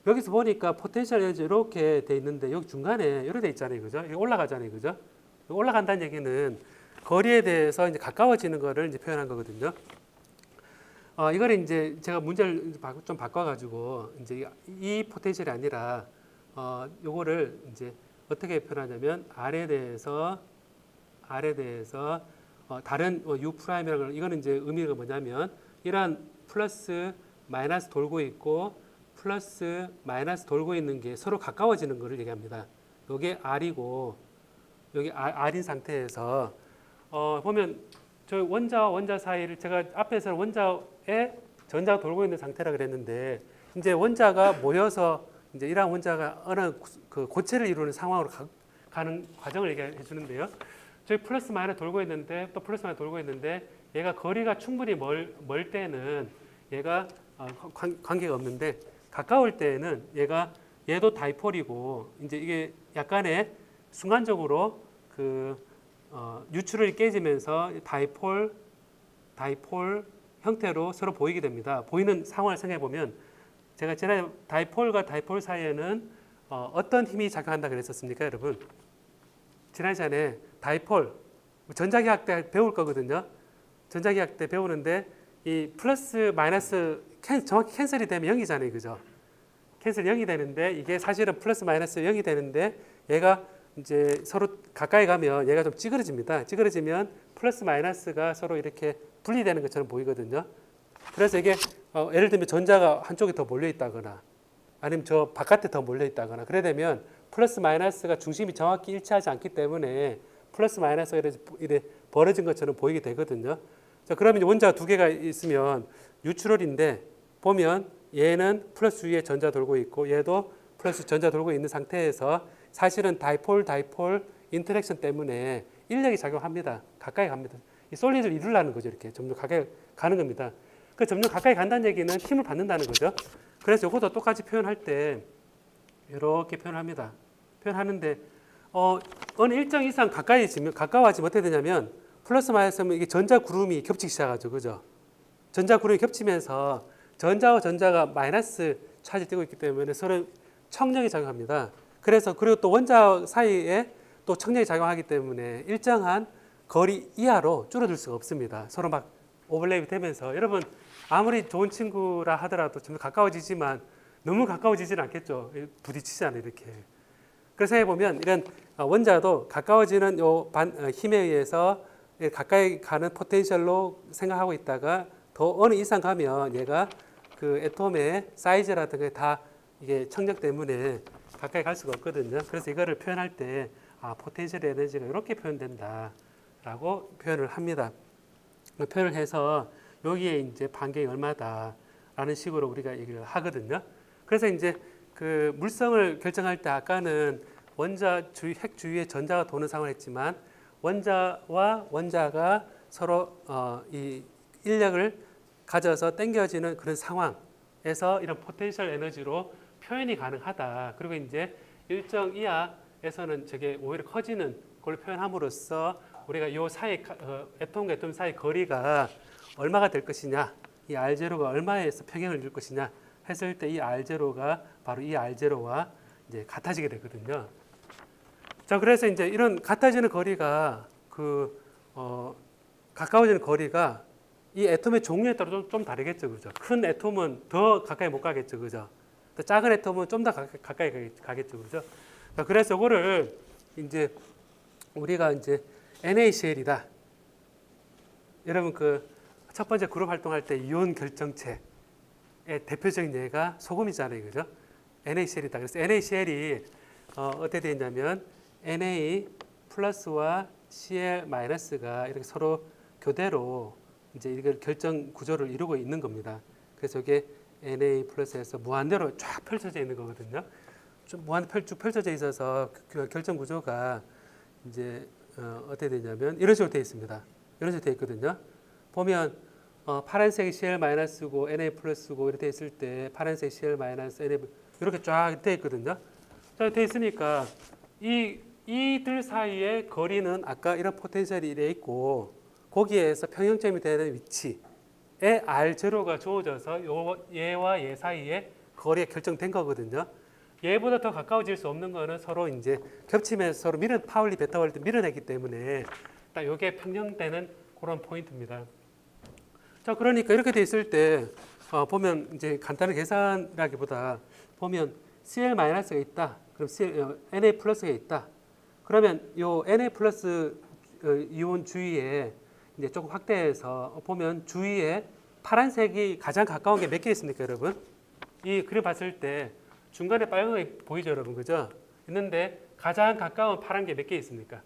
여기서 보니까 포텐셜 에너지 이렇게 돼 있는데 여기 중간에 이렇게 돼 있잖아요, 그죠? 이거 올라가잖아요, 그죠? 올라간다는 얘기는 거리에 대해서 이제 가까워지는 거를 이제 표현한 거거든요. 이거를 이제 제가 문제를 좀 바꿔가지고 이제 이 포텐셜이 아니라 요거를 이제 어떻게 표현하냐면 R에 대해서 다른 U 프라임이라고 이거는 이제 의미가 뭐냐면 이러한 플러스 마이너스 돌고 있고 플러스 마이너스 돌고 있는 게 서로 가까워지는 것을 얘기합니다. 요게 R이고 여기 R인 상태에서 보면 저 원자와 원자 사이를 제가 앞에서 원자에 전자가 돌고 있는 상태라 그랬는데 이제 원자가 모여서 이제 이러한 원자가 어느 그 고체를 이루는 상황으로 가는 과정을 얘기해 주는데요. 저기 플러스 마이너스 돌고 있는데 또 플러스 마이너스 돌고 있는데 얘가 거리가 충분히 멀 때는 얘가 관계가 없는데 가까울 때는 얘도 다이폴이고 이제 이게 약간의 순간적으로 그 뉴트럴이 깨지면서 다이폴 형태로 서로 보이게 됩니다. 보이는 상황을 생각해 보면 제가 지난해 다이폴과 다이폴 사이에는 어떤 힘이 작용한다 그랬었습니까, 여러분? 지난 시간에 다이폴 전자기학 때 배울 거거든요. 전자기학 때 배우는데 이 플러스 마이너스 정확히 캔슬이 되면 0이잖아요, 그죠? 캔슬 0이 되는데 이게 사실은 플러스 마이너스 0이 되는데 얘가 이제 서로 가까이 가면 얘가 좀 찌그러집니다. 찌그러지면 플러스 마이너스가 서로 이렇게 분리되는 것처럼 보이거든요. 그래서 이게 예를 들면 전자가 한쪽에 더 몰려 있다거나 아니면 저 바깥에 더 몰려 있다거나 그래 되면 플러스 마이너스가 중심이 정확히 일치하지 않기 때문에 플러스 마이너스가 이래 벌어진 것처럼 보이게 되거든요. 자, 그러면 원자가 두 개가 있으면 뉴트럴인데 보면 얘는 플러스 위에 전자 돌고 있고 얘도 플러스 전자 돌고 있는 상태에서 사실은 다이폴 인터랙션 때문에 인력이 작용합니다. 가까이 갑니다. 이 솔리드를 이루려는 거죠. 이렇게 점점 가까이 가는 겁니다. 그 점점 가까이 간다는 얘기는 힘을 받는다는 거죠. 그래서 이것도 똑같이 표현할 때 이렇게 표현합니다. 표현하는데 어느 일정 이상 가까워지면 어떻게 되냐면 플러스 마이너스면 이게 전자 구름이 겹치기 시작하죠. 그죠? 전자 구름이 겹치면서 전자와 전자가 마이너스 차지 되고 있기 때문에 서로 청력이 작용합니다. 그리고 또 원자 사이에 또 청력이 작용하기 때문에 일정한 거리 이하로 줄어들 수가 없습니다. 서로 막 오버랩이 되면서 여러분 아무리 좋은 친구라 하더라도 좀 가까워지지만 너무 가까워지지는 않겠죠. 부딪히잖아요, 이렇게. 그래서 해보면 이런 원자도 가까워지는 힘에 의해서 가까이 가는 포텐셜로 생각하고 있다가 더 어느 이상 가면 얘가 그 애톰의 사이즈라든가 다 이게 청력 때문에 가까이 갈 수가 없거든요. 그래서 이거를 표현할 때 포텐셜 에너지가 이렇게 표현된다라고 표현을 합니다. 표현을 해서 여기에 이제 반경이 얼마다라는 식으로 우리가 얘기를 하거든요. 그래서 이제 그 물성을 결정할 때 아까는 핵 주위에 전자가 도는 상황을 했지만 원자와 원자가 서로 이 인력을 가져서 당겨지는 그런 상황에서 이런 포텐셜 에너지로 표현이 가능하다. 그리고 이제 일정 이하에서는 저게 오히려 커지는 걸 표현함으로써 우리가 이 사이 애톰과 애톰 사이 거리가 얼마가 될 것이냐, 이 R0가 얼마에서 평행을 이룰 것이냐 했을 때 이 R0가 바로 이 R0와 이제 같아지게 되거든요. 자, 그래서 이제 이런 같아지는 거리가 가까워지는 거리가 이 애톰의 종류에 따라 좀 다르겠죠, 그죠? 큰 애톰은 더 가까이 못 가겠죠, 그죠? 또 작은 애톰은 좀 더 가까이 가겠죠, 그죠? 자, 그래서 이거를 이제 우리가 이제 NaCl이다. 여러분 그 첫 번째 그룹 활동할 때 이온 결정체의 대표적인 예가 소금이잖아요, 그죠? NaCl이다. 그래서 NaCl이 어떻게 되어 있냐면 Na 플러스와 Cl 마이너스가 이렇게 서로 교대로 이제 이걸 결정 구조를 이루고 있는 겁니다. 그래서 이게 Na 플러스에서 무한대로 쫙 펼쳐져 있는 거거든요. 좀 무한대로 쭉 펼쳐져 있어서 그 결정 구조가 이제 어떻게 되냐면 이런 식으로 되어 있습니다. 이런 식으로 되어 있거든요. 보면 파란색이 Cl 마이너스고 Na 플러스고 이렇게 되어 있을 때 파란색 Cl 마이너스 Na 이렇게 쫙 되어 있거든요. 자, 되어 있으니까 이들 사이의 거리는 아까 이런 포텐셜이 이래 있고 거기에서 평형점이 되는 위치에 R0가 주어져서 얘와 얘 사이에 거리가 결정된 거거든요. 얘보다 더 가까워질 수 없는 거는 서로 이제 겹치면서 서로 파울리 베타 월드 밀어내기 때문에 딱 이게 평형되는 그런 포인트입니다. 자, 그러니까 이렇게 돼 있을 때 보면 이제 간단한 계산이라기보다 보면 Cl-가 있다. 그럼 Na 플러스가 있다. 그러면 요 Na 플러스 이온 주위에 이제 조금 확대해서 보면 주위에 파란색이 가장 가까운 게 몇 개 있습니까, 여러분? 이 그림 봤을 때 중간에 빨간 게 보이죠, 여러분, 그죠? 있는데 가장 가까운 파란 게 몇 개 있습니까?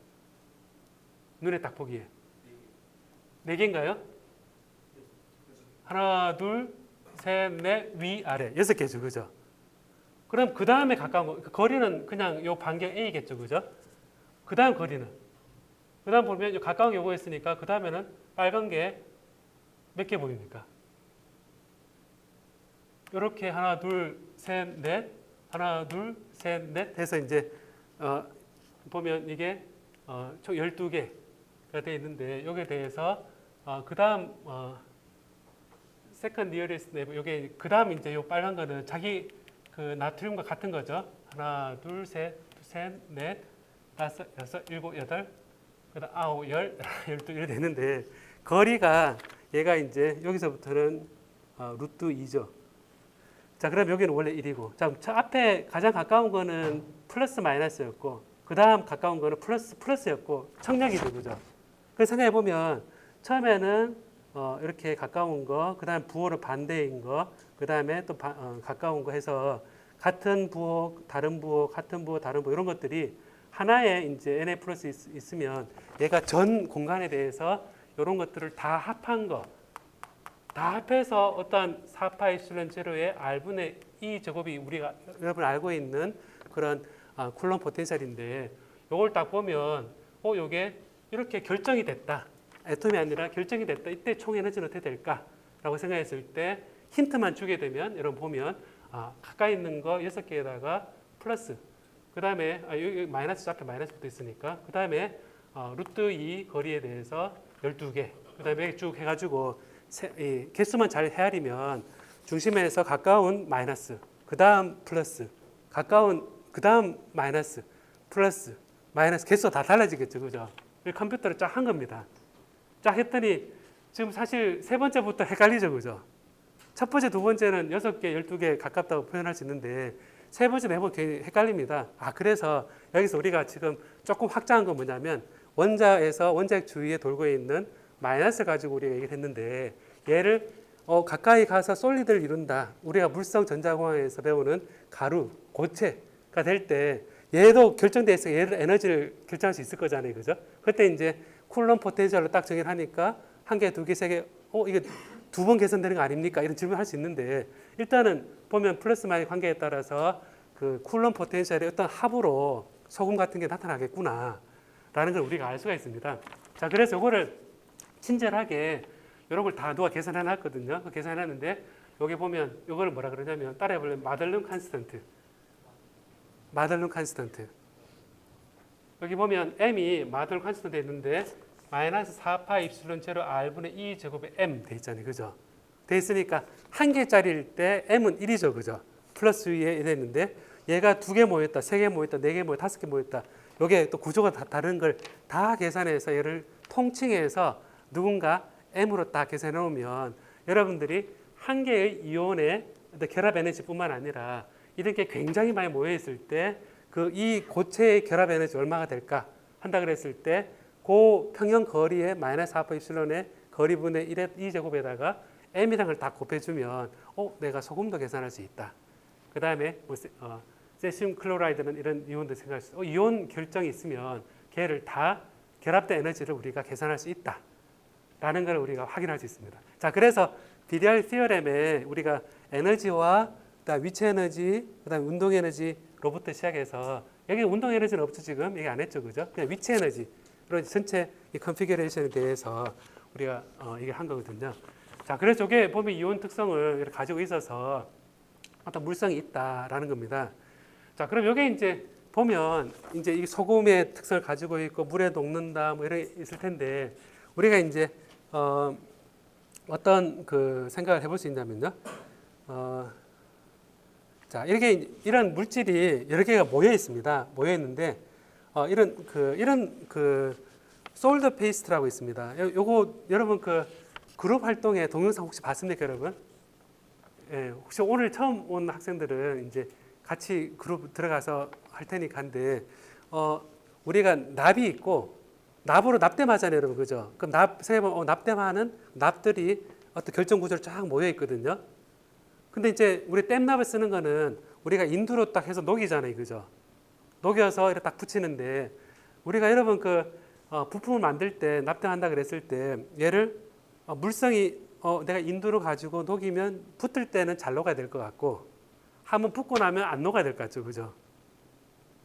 눈에 딱 보기에 네 개인가요? 하나, 둘, 셋, 넷, 위, 아래 6개죠, 그죠? 그럼 그 다음에 가까운 거, 거리는 그냥 요 반경 A겠죠, 그죠? 그 다음 거리는 그 다음 보면 요 가까운 게 보였으니까 그 다음에는 빨간 게 몇 개 보입니까? 이렇게 하나, 둘, 셋, 넷, 하나, 둘, 셋, 넷 해서 이제 보면 이게 총 12개가 되어 있는데 여기에 대해서 그 다음 second nearest neighbor 요게 그 다음 이제 요 빨간 거는 자기 그 나트륨과 같은 거죠. 하나, 둘, 셋, 넷, 다섯, 여섯, 일곱, 여덟, 그다음 아홉, 열, 12 이렇게 되는데 거리가 얘가 이제 여기서부터는 루트 2죠. 자, 그럼 여기는 원래 1이고. 자, 저 앞에 가장 가까운 거는 플러스 마이너스였고, 그 다음 가까운 거는 플러스였고, 청력이죠, 그죠? 그래서 생각해 보면 처음에는 이렇게 가까운 거, 그 다음 부호는 반대인 거, 그 다음에 또 가까운 거 해서 같은 부호, 다른 부호, 같은 부호, 다른 부호 이런 것들이 하나에 이제 Na 플러스 있으면 얘가 전 공간에 대해서 이런 것들을 다 합한 거, 다 합해서 어떤 4파 입실론 제로의 R분의 E 제곱이 우리가 여러분 알고 있는 그런 쿨론 포텐셜인데 이걸 딱 보면 요게 이렇게 결정이 됐다. 애톰이 아니라 결정이 됐다. 이때 총 에너지는 어떻게 될까라고 생각했을 때 힌트만 주게 되면 여러분 보면 가까이 있는 거 6개에다가 플러스 그 다음에 여기 마이너스 앞에 마이너스 붙어 있으니까 그 다음에 루트 2 거리에 대해서 12개 그 다음에 쭉 해가지고 개수만 잘 헤아리면 중심에서 가까운 마이너스 그 다음 플러스 가까운 그 다음 마이너스 플러스 마이너스 개수가 다 달라지겠죠, 그죠? 컴퓨터를 쫙 한 겁니다. 쫙 했더니 지금 사실 세 번째부터 헷갈리죠, 그죠? 첫 번째, 두 번째는 6개, 12개 가깝다고 표현할 수 있는데 세 번째, 네 번째 헷갈립니다. 그래서 여기서 우리가 지금 조금 확장한 건 뭐냐면 원자에서 원자핵 주위에 돌고 있는 마이너스 가지고 우리가 얘기를 했는데 얘를 가까이 가서 솔리드를 이룬다. 우리가 물성 전자공학에서 배우는 가루, 고체가 될 때 얘도 결정돼 있어. 얘를 에너지를 결정할 수 있을 거잖아요, 그죠? 그때 이제 쿨론 포텐셜로 딱 정의를 하니까 한 개, 두 개, 세 개, 이게 두 번 개선되는 거 아닙니까? 이런 질문을 할 수 있는데 일단은 보면 플러스 마이너스 관계에 따라서 그 쿨론 포텐셜의 어떤 합으로 소금 같은 게 나타나겠구나 라는 걸 우리가 알 수가 있습니다. 자, 그래서 이거를 친절하게 이런 걸 다 누가 계산해 놨거든요. 계산해 놨는데 여기 보면 이거를 뭐라 그러냐면 따라해 보면 마들룬 콘스턴트. 여기 보면 m이 마들룬 콘스턴트 있는데 마이너스 4파 입실론 제로 R분의 E 제곱에 M 돼 있잖아요. 그죠? 돼 있으니까 한 개짜리일 때 M은 1이죠. 그죠? 플러스 위에 이랬는데 얘가 두 개 모였다, 세 개 모였다, 네 개 모였다, 다섯 개 모였다. 요게 또 구조가 다른 걸 다 계산해서 얘를 통칭해서 누군가 M으로 딱 계산해 놓으면 여러분들이 한 개의 이온의 결합 에너지뿐만 아니라 이런 게 굉장히 많이 모여 있을 때 그 이 고체의 결합 에너지 얼마가 될까 한다 그랬을 때 그 평형 거리의 마이너스 4파 입실론의 거리분의 1의 2제곱에다가 m이라는 걸 딱 곱해주면 내가 소금도 계산할 수 있다. 그 다음에 세슘 클로라이드는 이런 이온도 생각할 수 있다. 이온 결정이 있으면 걔를 다 결합된 에너지를 우리가 계산할 수 있다. 라는 걸 우리가 확인할 수 있습니다. 자, 그래서 BDR 티어렘에 우리가 에너지와 그다음 위치 에너지, 그다음 운동 에너지로부터 시작해서 여기 운동 에너지는 없죠, 지금 얘기 안 했죠, 그죠? 그냥 위치 에너지. 그리고 전체 이 컨피규레이션에 대해서 우리가 이게 한 거거든요. 자, 그래서 저게 보면 이온 특성을 가지고 있어서 어떤 물성이 있다라는 겁니다. 자, 그럼 여기 이제 보면 이제 이 소금의 특성을 가지고 있고 물에 녹는다 뭐 이런 있을 텐데 우리가 이제 어떤 그 생각을 해볼 수 있냐면요. 자, 이런 물질이 여러 개가 모여 있습니다. 모여 있는데 이런 그 솔더 페이스트라고 있습니다. 요거 여러분 그 그룹 활동의 동영상 혹시 봤습니까, 여러분? 예, 혹시 오늘 처음 온 학생들은 이제 같이 그룹 들어가서 할 테니까 한데, 우리가 납이 있고, 납으로 납땜하잖아요, 여러분. 그죠? 그럼 생각해보면, 납땜하는 납들이 어떤 결정 구조로 쫙 모여 있거든요. 근데 이제 우리 땜납을 쓰는 거는 우리가 인두로 딱 해서 녹이잖아요, 그죠? 녹여서 이렇게 딱 붙이는데, 우리가 여러분 부품을 만들 때 납땜한다 그랬을 때 얘를 물성이 내가 인두를 가지고 녹이면 붙을 때는 잘 녹아야 될 것 같고 한번 붙고 나면 안 녹아야 될 것 같죠, 그죠?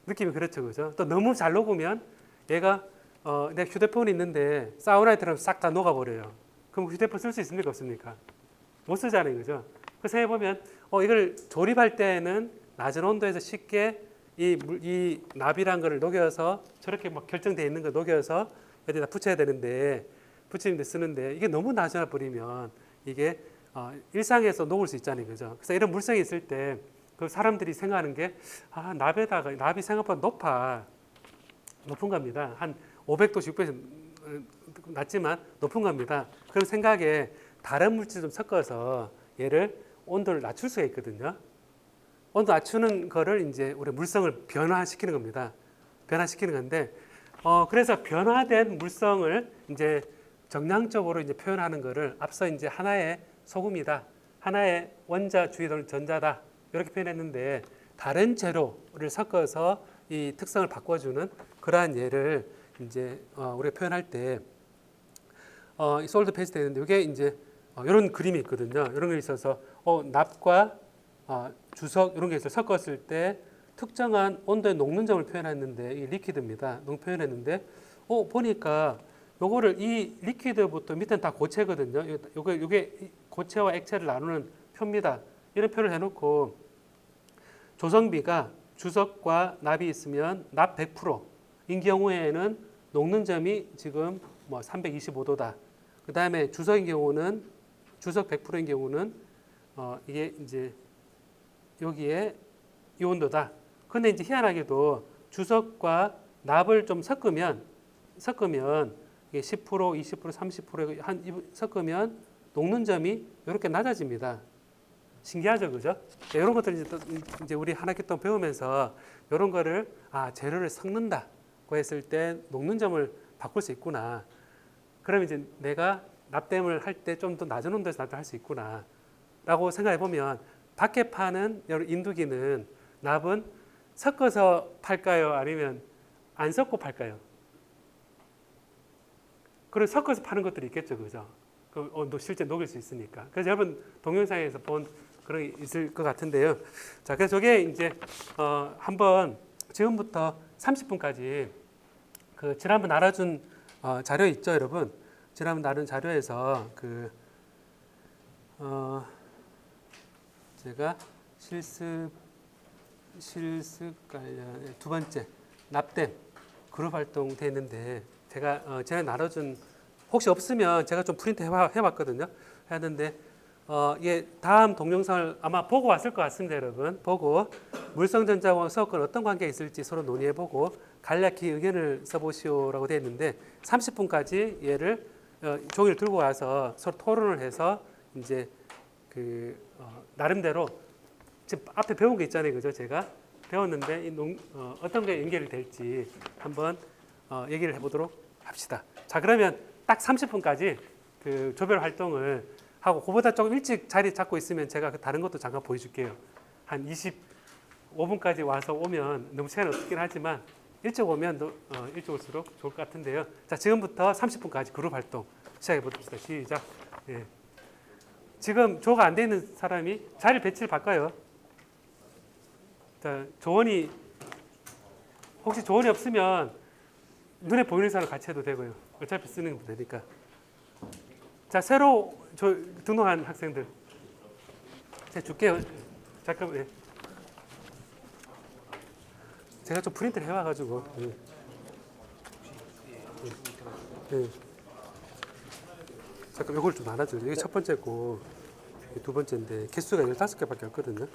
느낌이 그렇죠, 그죠? 또 너무 잘 녹으면 얘가 내 휴대폰이 있는데 사우나에 들어가면 싹 다 녹아버려요. 그럼 휴대폰 쓸 수 있습니까, 없습니까? 못 쓰잖아요, 그죠? 그래서 해보면 이걸 조립할 때는 낮은 온도에서 쉽게 이 납이란 거를 녹여서 저렇게 막 결정되어 있는 거 녹여서 여기다 붙여야 되는데 붙이는데 쓰는데 이게 너무 낮아 버리면 이게 일상에서 녹을 수 있잖아요, 그죠? 그래서 이런 물성이 있을 때 그 사람들이 생각하는 게 납에다가 납이 생각보다 높은 겁니다. 한 500도씩 600도씩 낮지만 높은 겁니다. 그럼 생각에 다른 물질 좀 섞어서 얘를 온도를 낮출 수가 있거든요. 온도 낮추는 거를 이제 우리 물성을 변화시키는 겁니다. 변화시키는 건데, 그래서 변화된 물성을 이제 정량적으로 이제 표현하는 거를 앞서 이제 하나의 소금이다, 하나의 원자, 주의, 전자다 이렇게 표현했는데 다른 재료를 섞어서 이 특성을 바꿔주는 그러한 예를 이제 우리가 표현할 때 솔드 페이스트 되는데 이게 이제 이런 그림이 있거든요. 이런 게 있어서 납과 주석 이런 게 있어 섞었을 때 특정한 온도의 녹는 점을 표현했는데 이 리퀴드입니다. 표현했는데 보니까 요거를 이 리퀴드부터 밑에는 다 고체거든요. 요게 고체와 액체를 나누는 표입니다. 이런 표를 해놓고 조성비가 주석과 납이 있으면 납 100%인 경우에는 녹는 점이 지금 뭐 325도다. 그 다음에 주석인 경우는 주석 100%인 경우는 이게 이제 여기에 이 온도다. 근데 이제 희한하게도 주석과 납을 좀 섞으면 이게 10%, 20%, 30% 섞으면 녹는 점이 이렇게 낮아집니다. 신기하죠, 그죠? 이런 것들 이제 우리 한 학기 동안 배우면서 이런 거를 재료를 섞는다고 했을 때 녹는 점을 바꿀 수 있구나. 그럼 이제 내가 납땜을 할 때 좀 더 낮은 온도에서 납땜할 수 있구나. 라고 생각해 보면 밖에 파는 인두기는 납은 섞어서 팔까요? 아니면 안 섞고 팔까요? 그리고 섞어서 파는 것들이 있겠죠, 그죠? 실제 녹일 수 있으니까. 그래서 여러분 동영상에서 본 그런 게 있을 것 같은데요. 자, 그래서 저게 이제 한번 지금부터 30분까지 그 지난번 알아준 자료 있죠, 여러분? 지난번 다룬 자료에서 제가 실습 관련 두 번째 납땜 그룹 활동 돼 있는데 제가 전에 나눠준 혹시 없으면 제가 좀 프린트 해봤거든요. 했는데 예, 다음 동영상을 아마 보고 왔을 것 같습니다, 여러분. 보고 물성전자와 수학권 어떤 관계가 있을지 서로 논의해보고 간략히 의견을 써보시오라고 되어 있는데 30분까지 얘를 종이를 들고 와서 서로 토론을 해서 이제 나름대로 지금 앞에 배운 게 있잖아요, 그죠? 제가 배웠는데 어떤 게 연결이 될지 한번 얘기를 해보도록 합시다. 자, 그러면 딱 30분까지 그 조별 활동을 하고 그보다 조금 일찍 자리 잡고 있으면 제가 다른 것도 잠깐 보여줄게요. 한 25분까지 와서 오면 너무 시간이 없긴 하지만 일찍 오면 일찍 올수록 좋을 것 같은데요. 자, 지금부터 30분까지 그룹 활동 시작해 보겠습니다. 시작. 예. 지금 조가 안 돼 있는 사람이 자리 배치를 바꿔요. 자, 혹시 조언이 없으면 눈에 보이는 사람 같이 해도 되고요. 어차피 쓰는 거 되니까. 자, 새로 등록한 학생들 제가 줄게요. 잠깐만. 예. 제가 좀 프린트를 해와가지고. 예. 예. 잠깐 이걸 좀 나눠줘요. 이게 첫 번째고 두 번째인데 개수가 15개밖에 없거든요.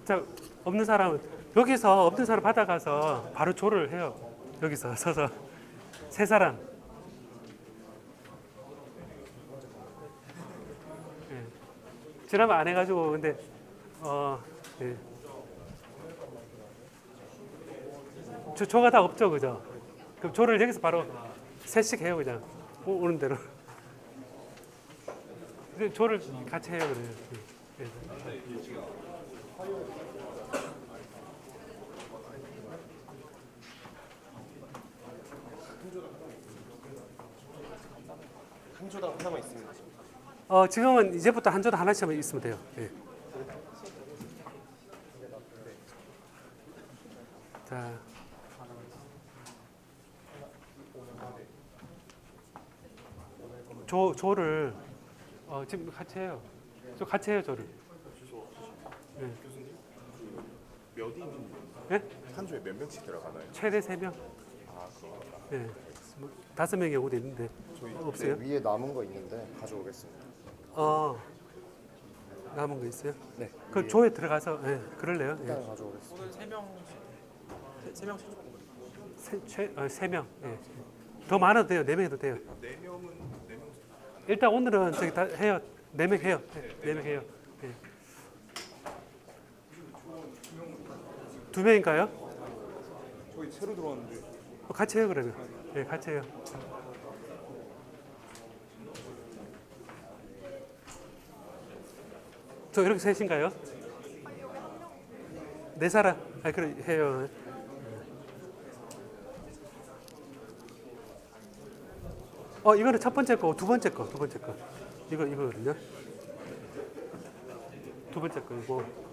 자, 없는 사람은 여기서 없는 사람 받아가서 바로 조를 해요. 여기서 서서 세 사람. 예. 지난번 안 해가지고 근데 예. 조가 다 없죠, 그죠? 그럼 조를 여기서 바로 셋씩 해요, 그냥 오는 대로. 조를 같이 해요, 그래요. 예. 한 조당 하나만 있습니다. 지금은 이제부터 한 조도 하나씩만 있으면 돼요. 예. 자, 조를 지금 같이 해요. 같이 해요, 조를. 예. 몇 인? 예? 한 조에 몇 명씩 들어가나요? 최대 3명. 아, 그런가? 예. 5명의 경우도 있는데 저희 없어요? 위에 남은 거 있는데 가져오겠습니다. 남은 거 있어요? 네. 그 조에 들어가서 그럴래요? 일단 예. 가져오겠습니다. 오늘 세 명씩 세 명. 예. 더 많아도 돼요. 4명도 돼요. 네 명은 일단 오늘은 저기 다 해요. 4명 해요. 4명 해요. 예. 2명인가요? 저희 새로 들어왔는데 같이 해요 그러면. 예, 같이 해요. 저 이렇게 셋인가요? 네 사람. 그래 해요. 이거는 첫 번째 거, 두 번째 거. 이거거든요. 두 번째 거이고.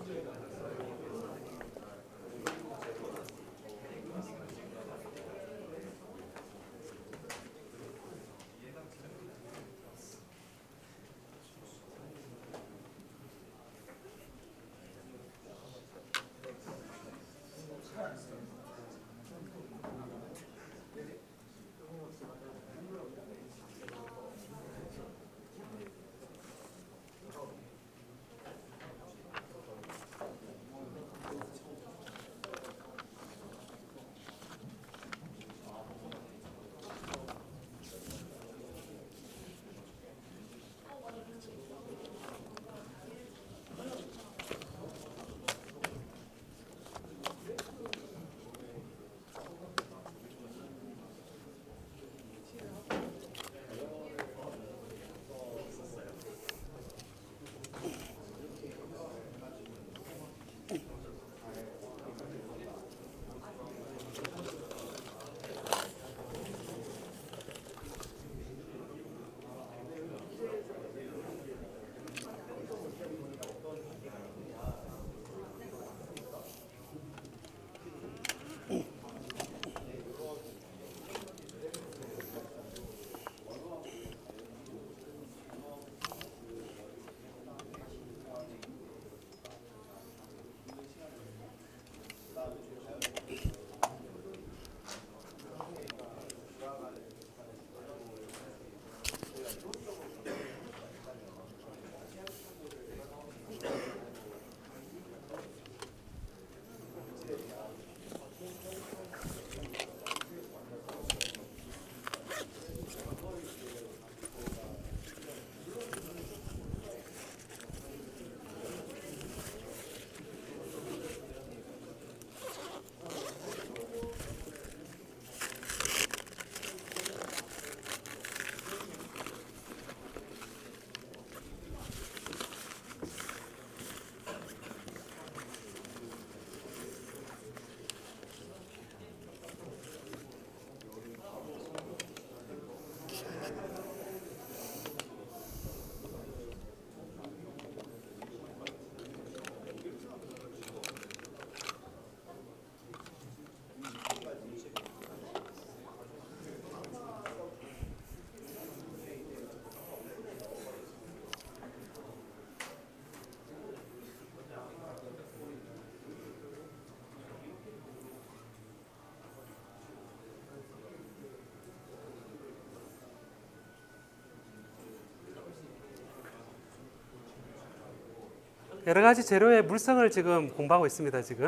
여러 가지 재료의 물성을 지금 공부하고 있습니다. 지금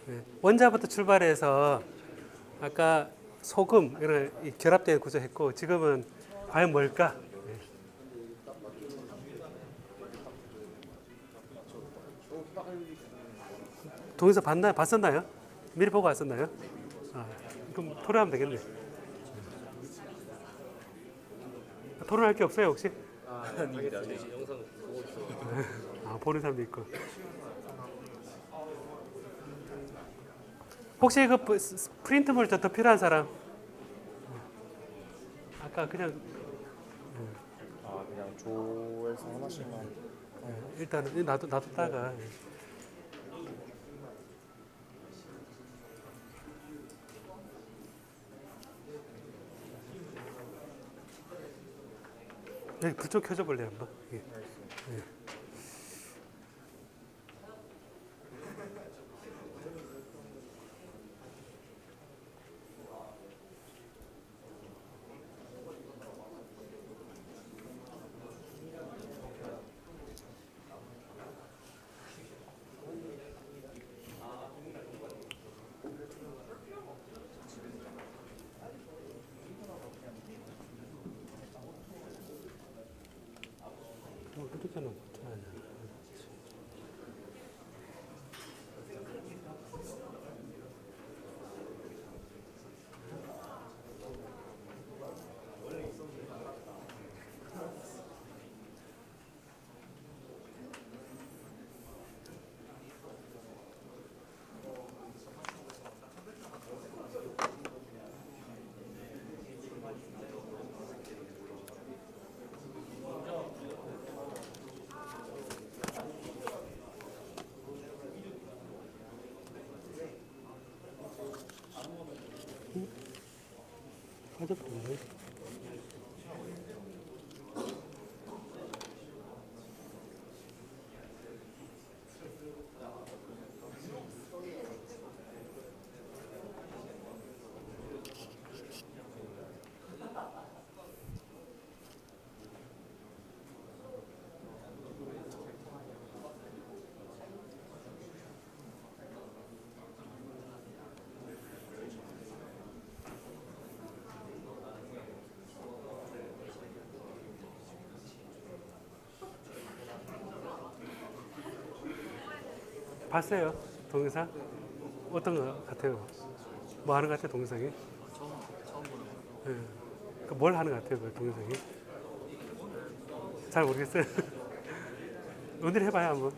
네. 원자부터 출발해서 아까 소금 이런 결합된 구조했고 지금은 과연 뭘까? 네. 동영상 봤었나요? 미리 보고 왔었나요? 아, 그럼 토론하면 되겠네. 토론할 게 없어요 혹시? 보는 사람도 있고. 혹시 그 프린트물 더 필요한 사람? 아까 그냥 그냥 조에서 하나씩만. 일단은 놔뒀다가. 여기 불 좀 켜줘 볼래 한번. 예. 이렇게는 못하냐. 빠졌던데. 봤어요 동영상? 어떤 거 같아요? 뭐 하는 것 같아요 동영상이? 처음 보는 거. 뭘 하는 것 같아요 그 동영상이? 잘 모르겠어요. 오늘 해봐야 한번.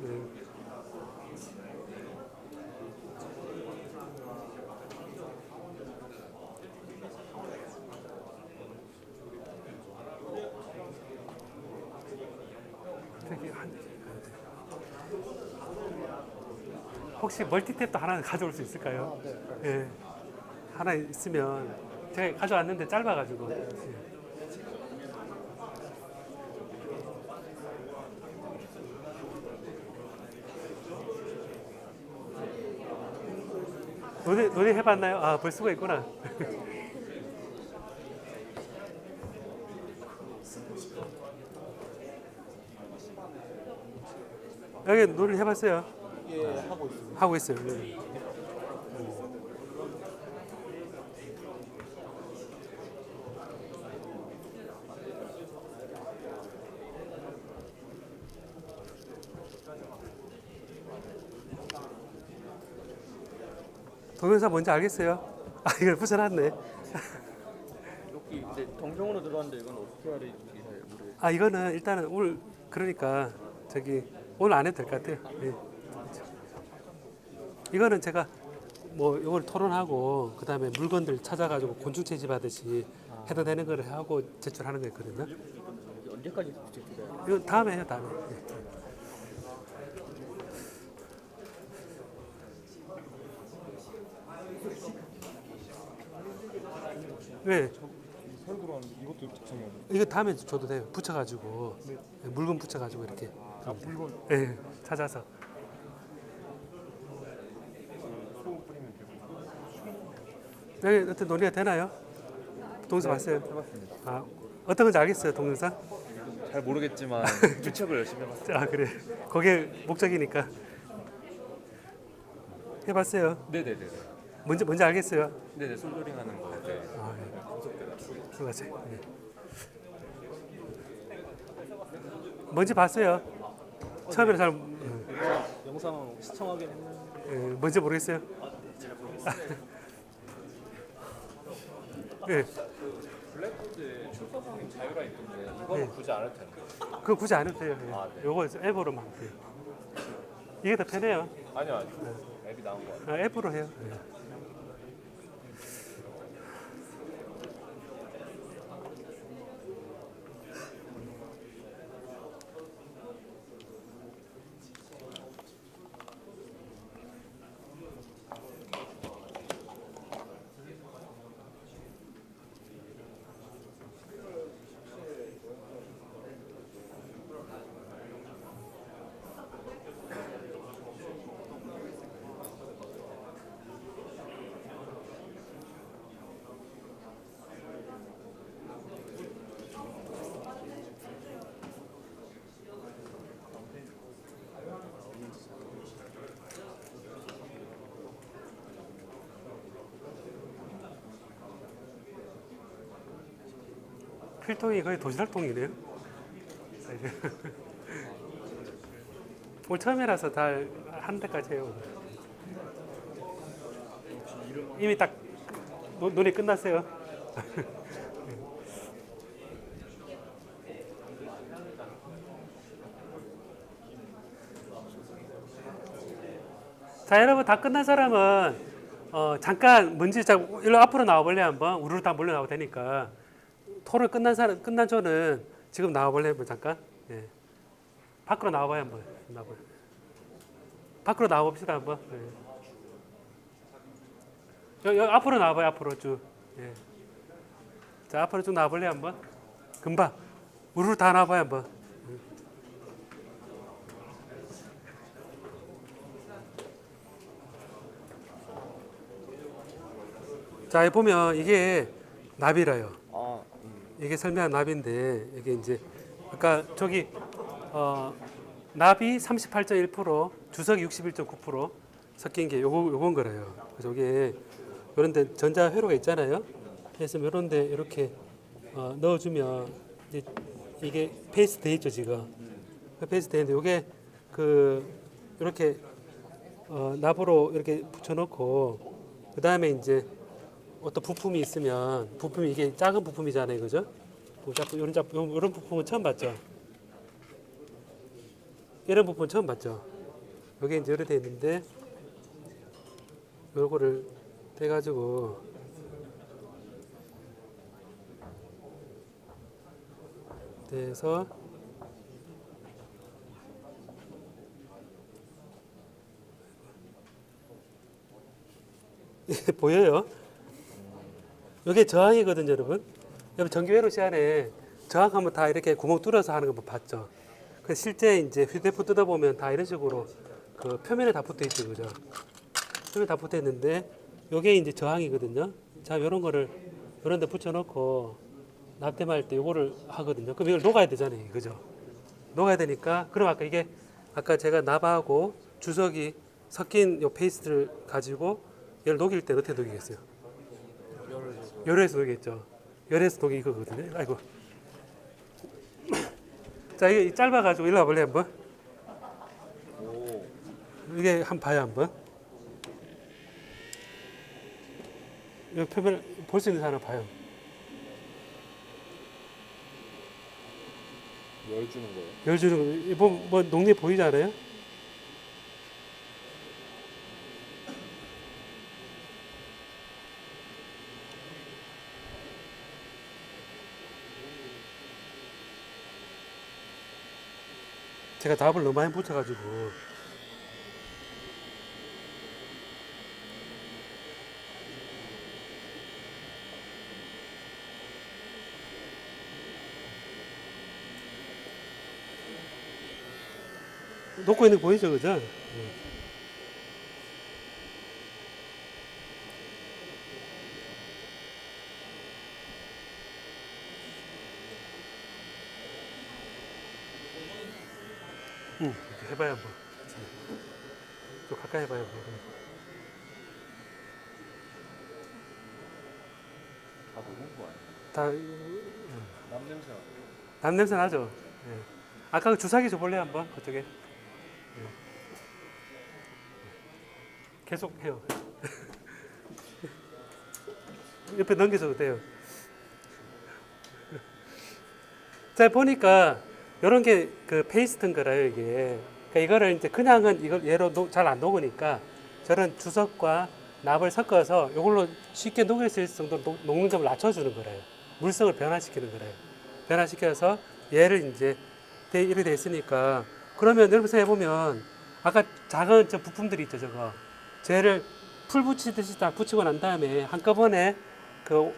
혹시 멀티탭도 하나 가져올 수 있을까요? 예. 하나 있으면 제가 가져왔는데 짧아가지고. 예. 논의 해봤나요? 아, 볼 수가 있구나. 여기 논의 해봤어요? 예, 하고 있습니다. 하고 있어요. 예. 동영상 뭔지 알겠어요? 아, 이걸 붙여놨네. 여기 근데 동정으로 들어왔는데 이건 어떻게 해야 될지 잘 모르겠어요. 아, 이거는 일단은 오늘 그러니까 오늘 안 해도 될 것 같아요. 예. 이거는 제가 뭐 이걸 토론하고 그 다음에 물건들 찾아가지고 곤충 채집하듯이 해도 되는 거를 하고 제출하는 거였거든요. 이게 언제까지 제출해요? 이건 다음에 해요, 다음에. 예. 왜? 새로 들어왔는데 이것도 작성해야 돼. 이거 다음에 줘도 돼요. 붙여가지고 물건 붙여가지고 이렇게. 아 물건 예, 찾아서. 소 뿌리면 되고. 여기 어떤 논의가 되나요? 동영상 봤어요? 해봤습니다. 아, 어떤 건지 알겠어요, 동영상? 잘 모르겠지만 추측을 열심히 해봤어요. 아 그래. 그게 목적이니까 해봤어요. 네네네. 뭔지 알겠어요. 네네 솔더링 하는 거. 네. 아, 네. 맞아. 네. 뭔지 봤어요. 처음에는 잘 영상 시청하긴 했는데 뭔지 모르겠어요. 네. 블랙보드에 출처상인 자유라 있던데 이거는 네. 굳이 안 할 텐데. 그거 굳이 안 해도 돼요. 예. 아, 네. 요거 앱으로만 하면 돼요. 이게 더 편해요. 아니요. 앱이 나온 거 같아요. 앱으로 해요. 예. 필통이 거의 도시락통이네요. 오늘 처음이라서 잘 한 데까지 해요. 이미 딱 논이 끝났어요. 자, 여러분 다 끝난 사람은 잠깐 먼저 일로 앞으로 나와볼래 한번 우르르 다 몰려 나와도 되니까 토론 끝난 저는 지금 나와볼래 한번 잠깐. 예. 밖으로 나와봐요 한번. 밖으로 나와봅시다 한번. 예. 여기 앞으로 나와봐요 앞으로 쭉. 예. 자 앞으로 쭉 나와볼래 한번. 금방 우르르 다 나와봐요 한번. 자, 여기 보면 이게 나비라요. 아 이게 설명한 나비인데 이게 이제 아까 저기 나비 38.1%, 주석이 61.9% 섞인 게 요건 거래요. 그래서 이게 이런데 전자 회로가 있잖아요. 그래서 이런데 이렇게 넣어주면 이제 이게 페이스트 돼 있죠 지금. 페이스트 돼 있는데 이게 그 이렇게 납으로 이렇게 붙여놓고 그 다음에 이제 어떤 부품이 있으면 부품이 이게 작은 부품이잖아요, 그죠? 이런 부품은 처음 봤죠. 이런 부품은 처음 봤죠. 여기 이제 이렇게 돼 있는데 요거를 떼가지고 떼서 보여요? 이게 저항이거든요, 여러분. 여러분 전기회로 시간에 저항하면 다 이렇게 구멍 뚫어서 하는 거 봤죠. 그 실제 이제 휴대폰 뜯어 보면 다 이런 식으로 그 표면에 다 붙어 있죠, 그죠? 표면에 다 붙어 있는데 이게 이제 저항이거든요. 자, 이런 거를 이런 데 붙여놓고 납땜할 때 이거를 하거든요. 그럼 이걸 녹아야 되잖아요, 그죠? 녹아야 되니까 그럼 아까 제가 납하고 주석이 섞인 요 페이스트를 가지고 얘를 녹일 때 어떻게 녹이겠어요? 열에서 녹이겠죠. 열에서 녹이 이거거든요. 아이고. 자, 이게 짧아가지고 일로 와볼래 한번. 이게 한번 봐요 한번. 이 표면 볼 수 있는 사람 봐요. 열 주는 거예요? 열 주는 거, 뭐 녹리 보이지 않아요? 제가 답을 너무 많이 붙여가지고 녹고 있는 거 보이죠, 그죠? 이렇게 해봐요 한번. 좀 가까이 해봐요. 다 녹은 거 아니야? 다 남 냄새 나. 남 냄새 나죠. 예. 아까 그 주사기 줘볼래 한번 그쪽에. 예. 계속 해요. 옆에 넘겨줘도 돼요. 자 보니까 이런 게 그 페이스트인 거라요 이게. 그러니까 이거를 이제 그냥은 이걸 얘로 잘 안 녹으니까 저런 주석과 납을 섞어서 이걸로 쉽게 녹일 수 있을 정도로 녹는 점을 낮춰주는 거래요. 물성을 변화시키는 거래요. 변화시켜서 얘를 이제 이렇게 돼 있으니까 그러면 여러분 생각해 보면 아까 작은 저 부품들이 있죠 저거 쟤를 풀 붙이듯이 딱 붙이고 난 다음에 한꺼번에 그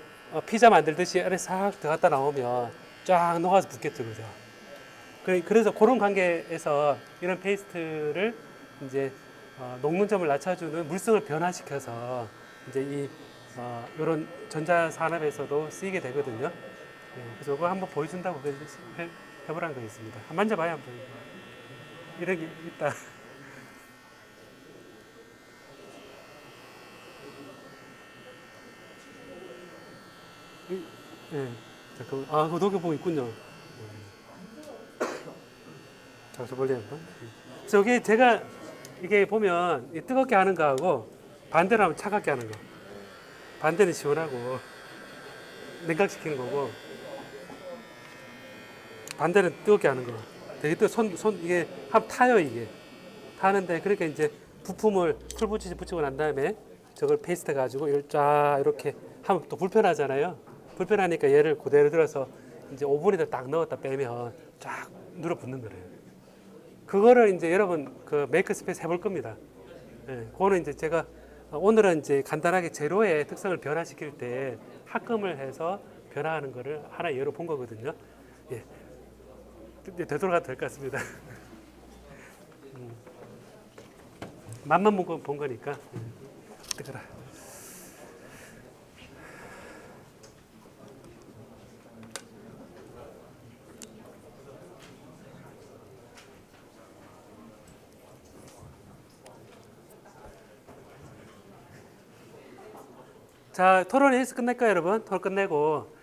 피자 만들듯이 아래 싹 들어갔다 나오면 쫙 녹아서 붙겠죠 그죠. 그래서 그런 관계에서 이런 페이스트를 이제 녹는 점을 낮춰주는 물성을 변화시켜서 이제 이런 전자 산업에서도 쓰이게 되거든요. 네, 그래서 그거 한번 보여준다고 해보라는 거 있습니다. 한번 만져봐요 한번. 이런 게 있다. 네, 잠깐만. 그거 녹여보고 있군요. 자, 저 멀리 한번. 그래서 여기 제가 이게 보면 뜨겁게 하는 거하고 반대로 하면 차갑게 하는 거. 반대는 시원하고 냉각시키는 거고 반대는 뜨겁게 하는 거. 되게 또 손 이게 한번 타요 이게. 타는데 그렇게 이제 부품을 풀 붙이고 난 다음에 저걸 페이스트 가지고 이걸 쫙 이렇게 하면 또 불편하잖아요. 불편하니까 얘를 그대로 들어서 이제 오븐에다 딱 넣었다 빼면 쫙 눌어 붙는 거예요. 그거를 이제 여러분 그 메이크 스페이스 해볼 겁니다. 예, 그거는 이제 제가 오늘은 이제 간단하게 재료의 특성을 변화시킬 때 합금을 해서 변화하는 거를 하나 예로 본 거거든요. 예, 되돌아가도 될 것 같습니다. 맛만 본 거니까. 뜨거라. 자, 토론 여기서 끝낼까요, 여러분? 토론 끝내고.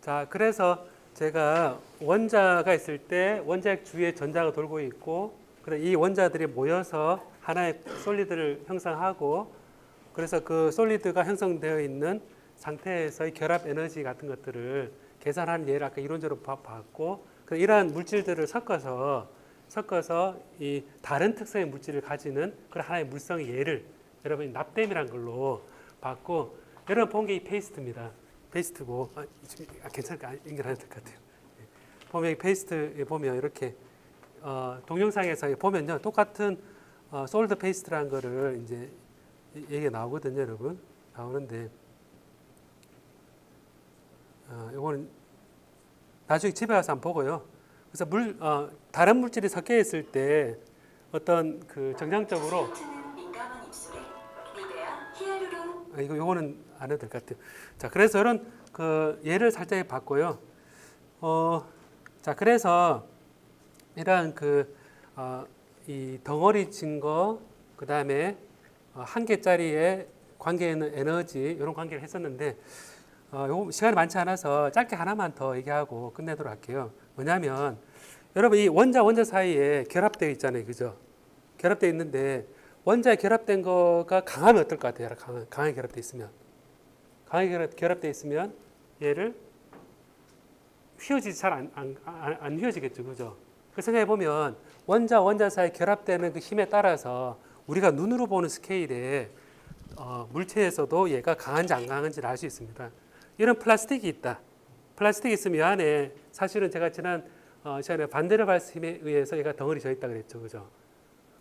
자, 그래서 제가 원자가 있을 때 원자핵 주위에 전자가 돌고 있고, 그래 이 원자들이 모여서 하나의 솔리드를 형성하고, 그래서 그 솔리드가 형성되어 있는 상태에서의 결합 에너지 같은 것들을 계산하는 예를 아까 이론적으로 봤고, 이러한 물질들을 섞어서 이 다른 특성의 물질을 가지는 그런 하나의 물성의 예를 여러분이 납땜이라는 걸로 봤고, 여러분 본 게 이 페이스트입니다. 페이스트고 괜찮을까? 연결 안 해도 될 것 같아요. 보면 이 페이스트에 보면 이렇게 동영상에서 보면요 똑같은 솔드 페이스트라는 거를 이제 얘기가 나오거든요, 여러분. 나오는데 이거는 나중에 집에 가서 한번 보고요. 그래서 다른 물질이 섞여 있을 때 어떤 그 정량적으로 이거는 안 해도 될 것 같아요. 자, 그래서 이런 그 예를 살짝 봤고요. 자, 그래서 이러한 이 덩어리 증거, 그 다음에 한 개짜리의 관계에 있는 에너지 이런 관계를 했었는데 요거 시간이 많지 않아서 짧게 하나만 더 얘기하고 끝내도록 할게요. 뭐냐면 여러분 이 원자 사이에 결합되어 있잖아요, 그죠? 결합되어 있는데 원자에 결합된 거가 강하면 어떨 것 같아요? 강하게 결합되어 있으면. 강하게 결합되어 있으면 얘를 휘어지지 잘 안 휘어지겠죠, 그죠? 그 생각해 보면 원자 사이 결합되는 그 힘에 따라서 우리가 눈으로 보는 스케일에 물체에서도 얘가 강한지 안 강한지를 알 수 있습니다. 이런 플라스틱이 있다. 플라스틱이 있으면 이 안에 사실은 제가 지난 시간에 반데르발스 힘에 의해서 얘가 덩어리 져 있다 그랬죠, 그죠?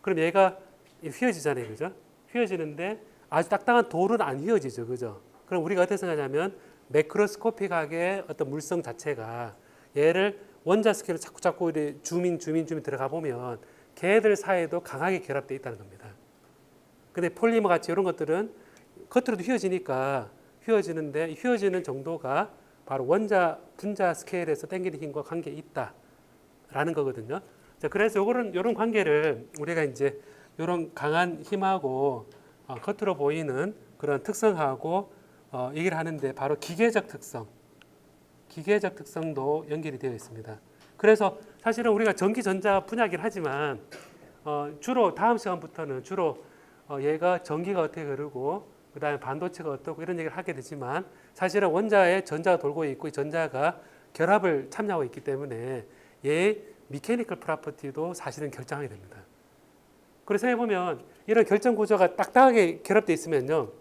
그럼 얘가 휘어지잖아요, 그죠? 휘어지는데 아주 딱딱한 돌은 안 휘어지죠, 그죠? 그럼 우리가 어떻게 생각하냐면 매크로스코픽하게 어떤 물성 자체가 얘를 원자 스케일로 자꾸 이렇게 주민 들어가 보면 걔들 사이에도 강하게 결합되어 있다는 겁니다. 근데 폴리머 같이 이런 것들은 겉으로도 휘어지니까 휘어지는데 휘어지는 정도가 바로 원자 분자 스케일에서 당기는 힘과 관계에 있다라는 거거든요. 자, 그래서 요런 관계를 우리가 이제 요런 강한 힘하고 겉으로 보이는 그런 특성하고 얘기를 하는데 바로 기계적 특성도 연결이 되어 있습니다. 그래서 사실은 우리가 전기 전자 분야긴 하지만 주로 다음 시간부터는 주로 얘가 전기가 어떻게 흐르고 그다음에 반도체가 어떻고 이런 얘기를 하게 되지만 사실은 원자에 전자가 돌고 있고 이 전자가 결합을 참여하고 있기 때문에 얘의 미케니컬 프로퍼티도 사실은 결정하게 됩니다. 그래서 해보면 이런 결정 구조가 딱딱하게 결합되어 있으면요,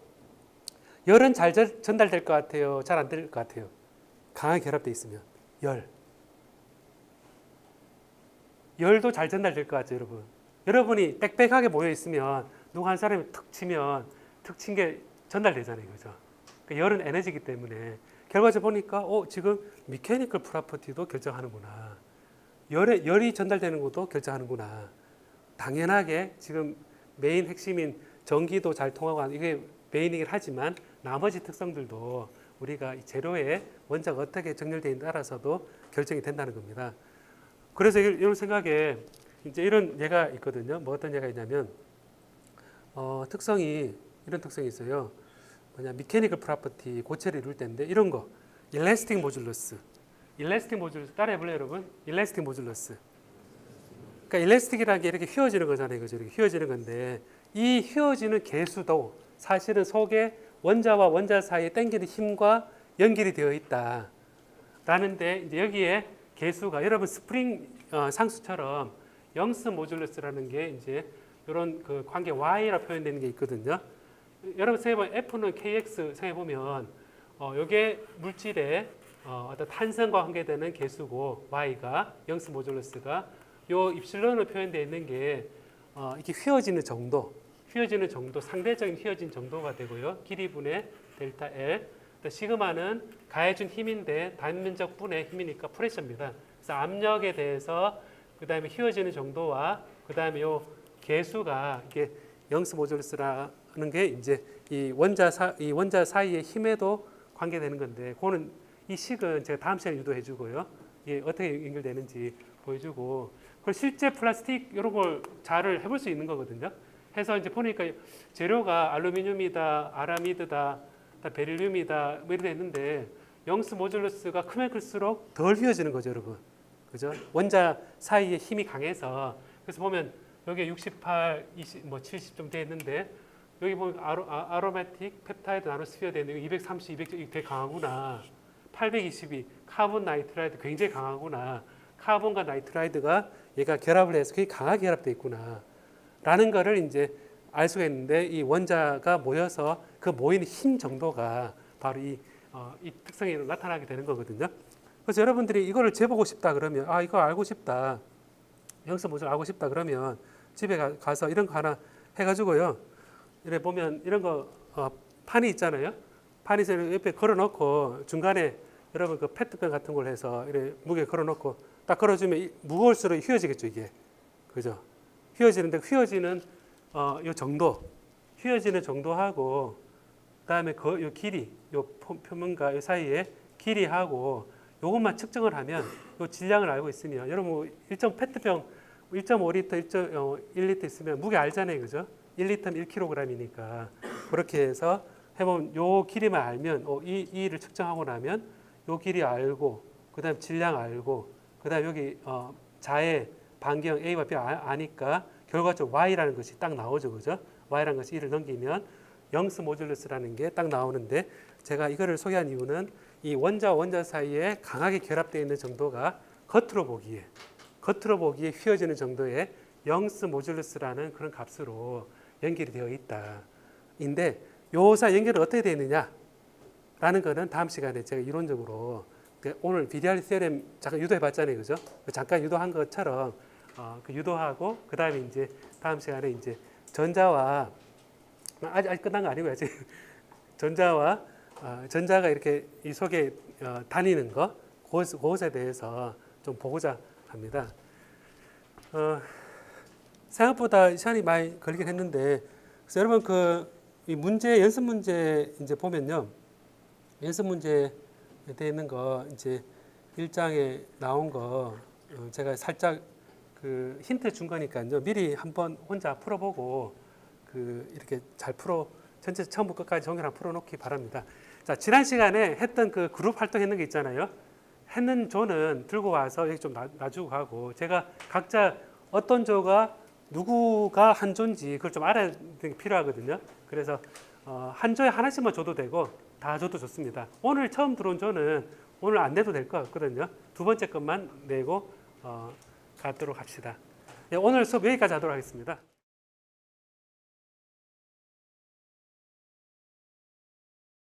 열은 잘 전달될 것 같아요, 잘 안 될 것 같아요. 강하게 결합되어 있으면 열도 잘 전달될 것 같죠, 여러분. 여러분이 빽빽하게 모여 있으면 누구 한 사람이 툭 치면 툭 친 게 전달되잖아요, 그죠? 그러니까 열은 에너지이기 때문에 결과적으로 보니까 지금 미케니컬 프로퍼티도 결정하는구나. 열이 전달되는 것도 결정하는구나. 당연하게 지금 메인 핵심인 전기도 잘 통하고 이게 메인이긴 하지만 나머지 특성들도 우리가 이 재료의 원자가 어떻게 정렬되어 있는지에 따라서도 결정이 된다는 겁니다. 그래서 이런 생각에 이제 이런 예가 있거든요. 뭐 어떤 예가 있냐면 이런 특성이 있어요. 뭐냐, 미케니컬 프로퍼티 고체를 이룰 때인데 이런 거 일라스틱 모듈러스 따라해 볼래요, 여러분? 일라스틱 모듈러스. 그러니까 일라스틱이라는 게 이렇게 휘어지는 거잖아요, 그죠? 이렇게 휘어지는 건데 이 휘어지는 계수도 사실은 속에 원자와 원자 사이에 당기는 힘과 연결이 되어 있다라는데 이제 여기에 계수가 여러분 스프링 상수처럼 영스 모듈러스라는 게 이제 이런 그 관계 Y라 표현되는 게 있거든요. 여러분 생각해보면 F는 KX 생각해보면 이게 물질의 어떤 탄성과 관계되는 계수고 Y가 영스 모듈러스가 요 입실론으로 표현되어 있는 게 이렇게 휘어지는 정도, 상대적인 휘어진 정도가 되고요. 길이분의 델타 L, 시그마는 가해준 힘인데 단면적 분의 힘이니까 프레셔입니다. 그래서 압력에 대해서 그 다음에 휘어지는 정도와 그 다음에 요 계수가 이게 영스 모듈러스라는 게 이제 이 원자 사이의 힘에도 관계되는 건데, 그거는 이 식은 제가 다음 시간에 유도해 주고요. 이게 어떻게 연결되는지 보여주고, 그걸 실제 플라스틱 이런 걸 잘 해볼 수 있는 거거든요. 해서 이제 보니까 재료가 알루미늄이다, 아라미드다, 베릴륨이다 뭐 이렇게 있는데 영스 모듈러스가 크면 클수록 덜 휘어지는 거죠, 여러분. 그죠? 원자 사이에 힘이 강해서 그래서 보면 여기 68, 20, 뭐 70 좀 돼 있는데 여기 보면 아로마틱 펩타이드 나노스피어 돼 있는 230, 200 되게 강하구나. 822 카본 나이트라이드 굉장히 강하구나. 카본과 나이트라이드가 얘가 결합을 해서 굉장히 강하게 결합돼 있구나. 라는 거를 이제 알 수가 있는데 이 원자가 모여서 그 모이는 힘 정도가 바로 이 특성이 나타나게 되는 거거든요. 그래서 여러분들이 이거를 재보고 싶다 그러면 이거 알고 싶다. 영스 모듈 알고 싶다 그러면 집에 가서 이런 거 하나 해가지고요. 이래 보면 이런 거 판이 있잖아요. 판이 옆에 걸어놓고 중간에 여러분 그 페트병 같은 걸 해서 이래 무게 걸어놓고 딱 걸어주면 무거울수록 휘어지겠죠, 이게. 그죠? 휘어지는데 휘어지는 요 정도, 휘어지는 정도하고 그다음에 요 길이, 요 표면과 요 사이에 길이하고 요것만 측정을 하면 요 질량을 알고 있으면 여러분 페트병 1.5리터, 1리터 있으면 무게 알잖아요, 그죠? 1리터면 1kg이니까 그렇게 해서 해보면 요 길이만 알면 이를 측정하고 나면 요 길이 알고 그다음 질량 알고 그다음 여기 자의 반경 A와 B 아니까 결과적으로 Y라는 것이 딱 나오죠, 그죠? Y라는 것이 1을 넘기면 영스 모듈러스라는 게 딱 나오는데 제가 이거를 소개한 이유는 이 원자와 원자 사이에 강하게 결합되어 있는 정도가 겉으로 보기에 휘어지는 정도의 영스 모듈러스라는 그런 값으로 연결이 되어 있다. 인데 요사 연결은 어떻게 되어 있느냐라는 거는 다음 시간에 제가 이론적으로 오늘 비디알 세렘 잠깐 유도해 봤잖아요, 그죠? 잠깐 유도한 것처럼 그 유도하고 그 다음에 이제 다음 시간에 이제 전자와 아직 끝난 거 아니고요. 아직 전자가 이렇게 이 속에 다니는 거 그것에 대해서 좀 보고자 합니다. 생각보다 시간이 많이 걸리긴 했는데 그래서 여러분 이 문제 연습 문제 이제 보면요. 연습 문제에 되어 있는 거 이제 1장에 나온 거 제가 살짝 그 힌트 준 거니까요. 미리 한번 혼자 풀어보고 그 이렇게 잘 전체 처음부터 끝까지 정리를 한번 풀어놓기 바랍니다. 자, 지난 시간에 했던 그 그룹 활동했는 게 있잖아요. 했는 조는 들고 와서 여기 좀 놔주고 가고, 제가 각자 어떤 조가 누구가 한 조인지 그걸 좀 알아야 되는 게 필요하거든요. 그래서 한 조에 하나씩만 줘도 되고 다 줘도 좋습니다. 오늘 처음 들어온 조는 오늘 안 내도 될 것 같거든요. 두 번째 것만 내고 가도록 합시다. 네, 오늘 수업 여기까지 하도록 하겠습니다.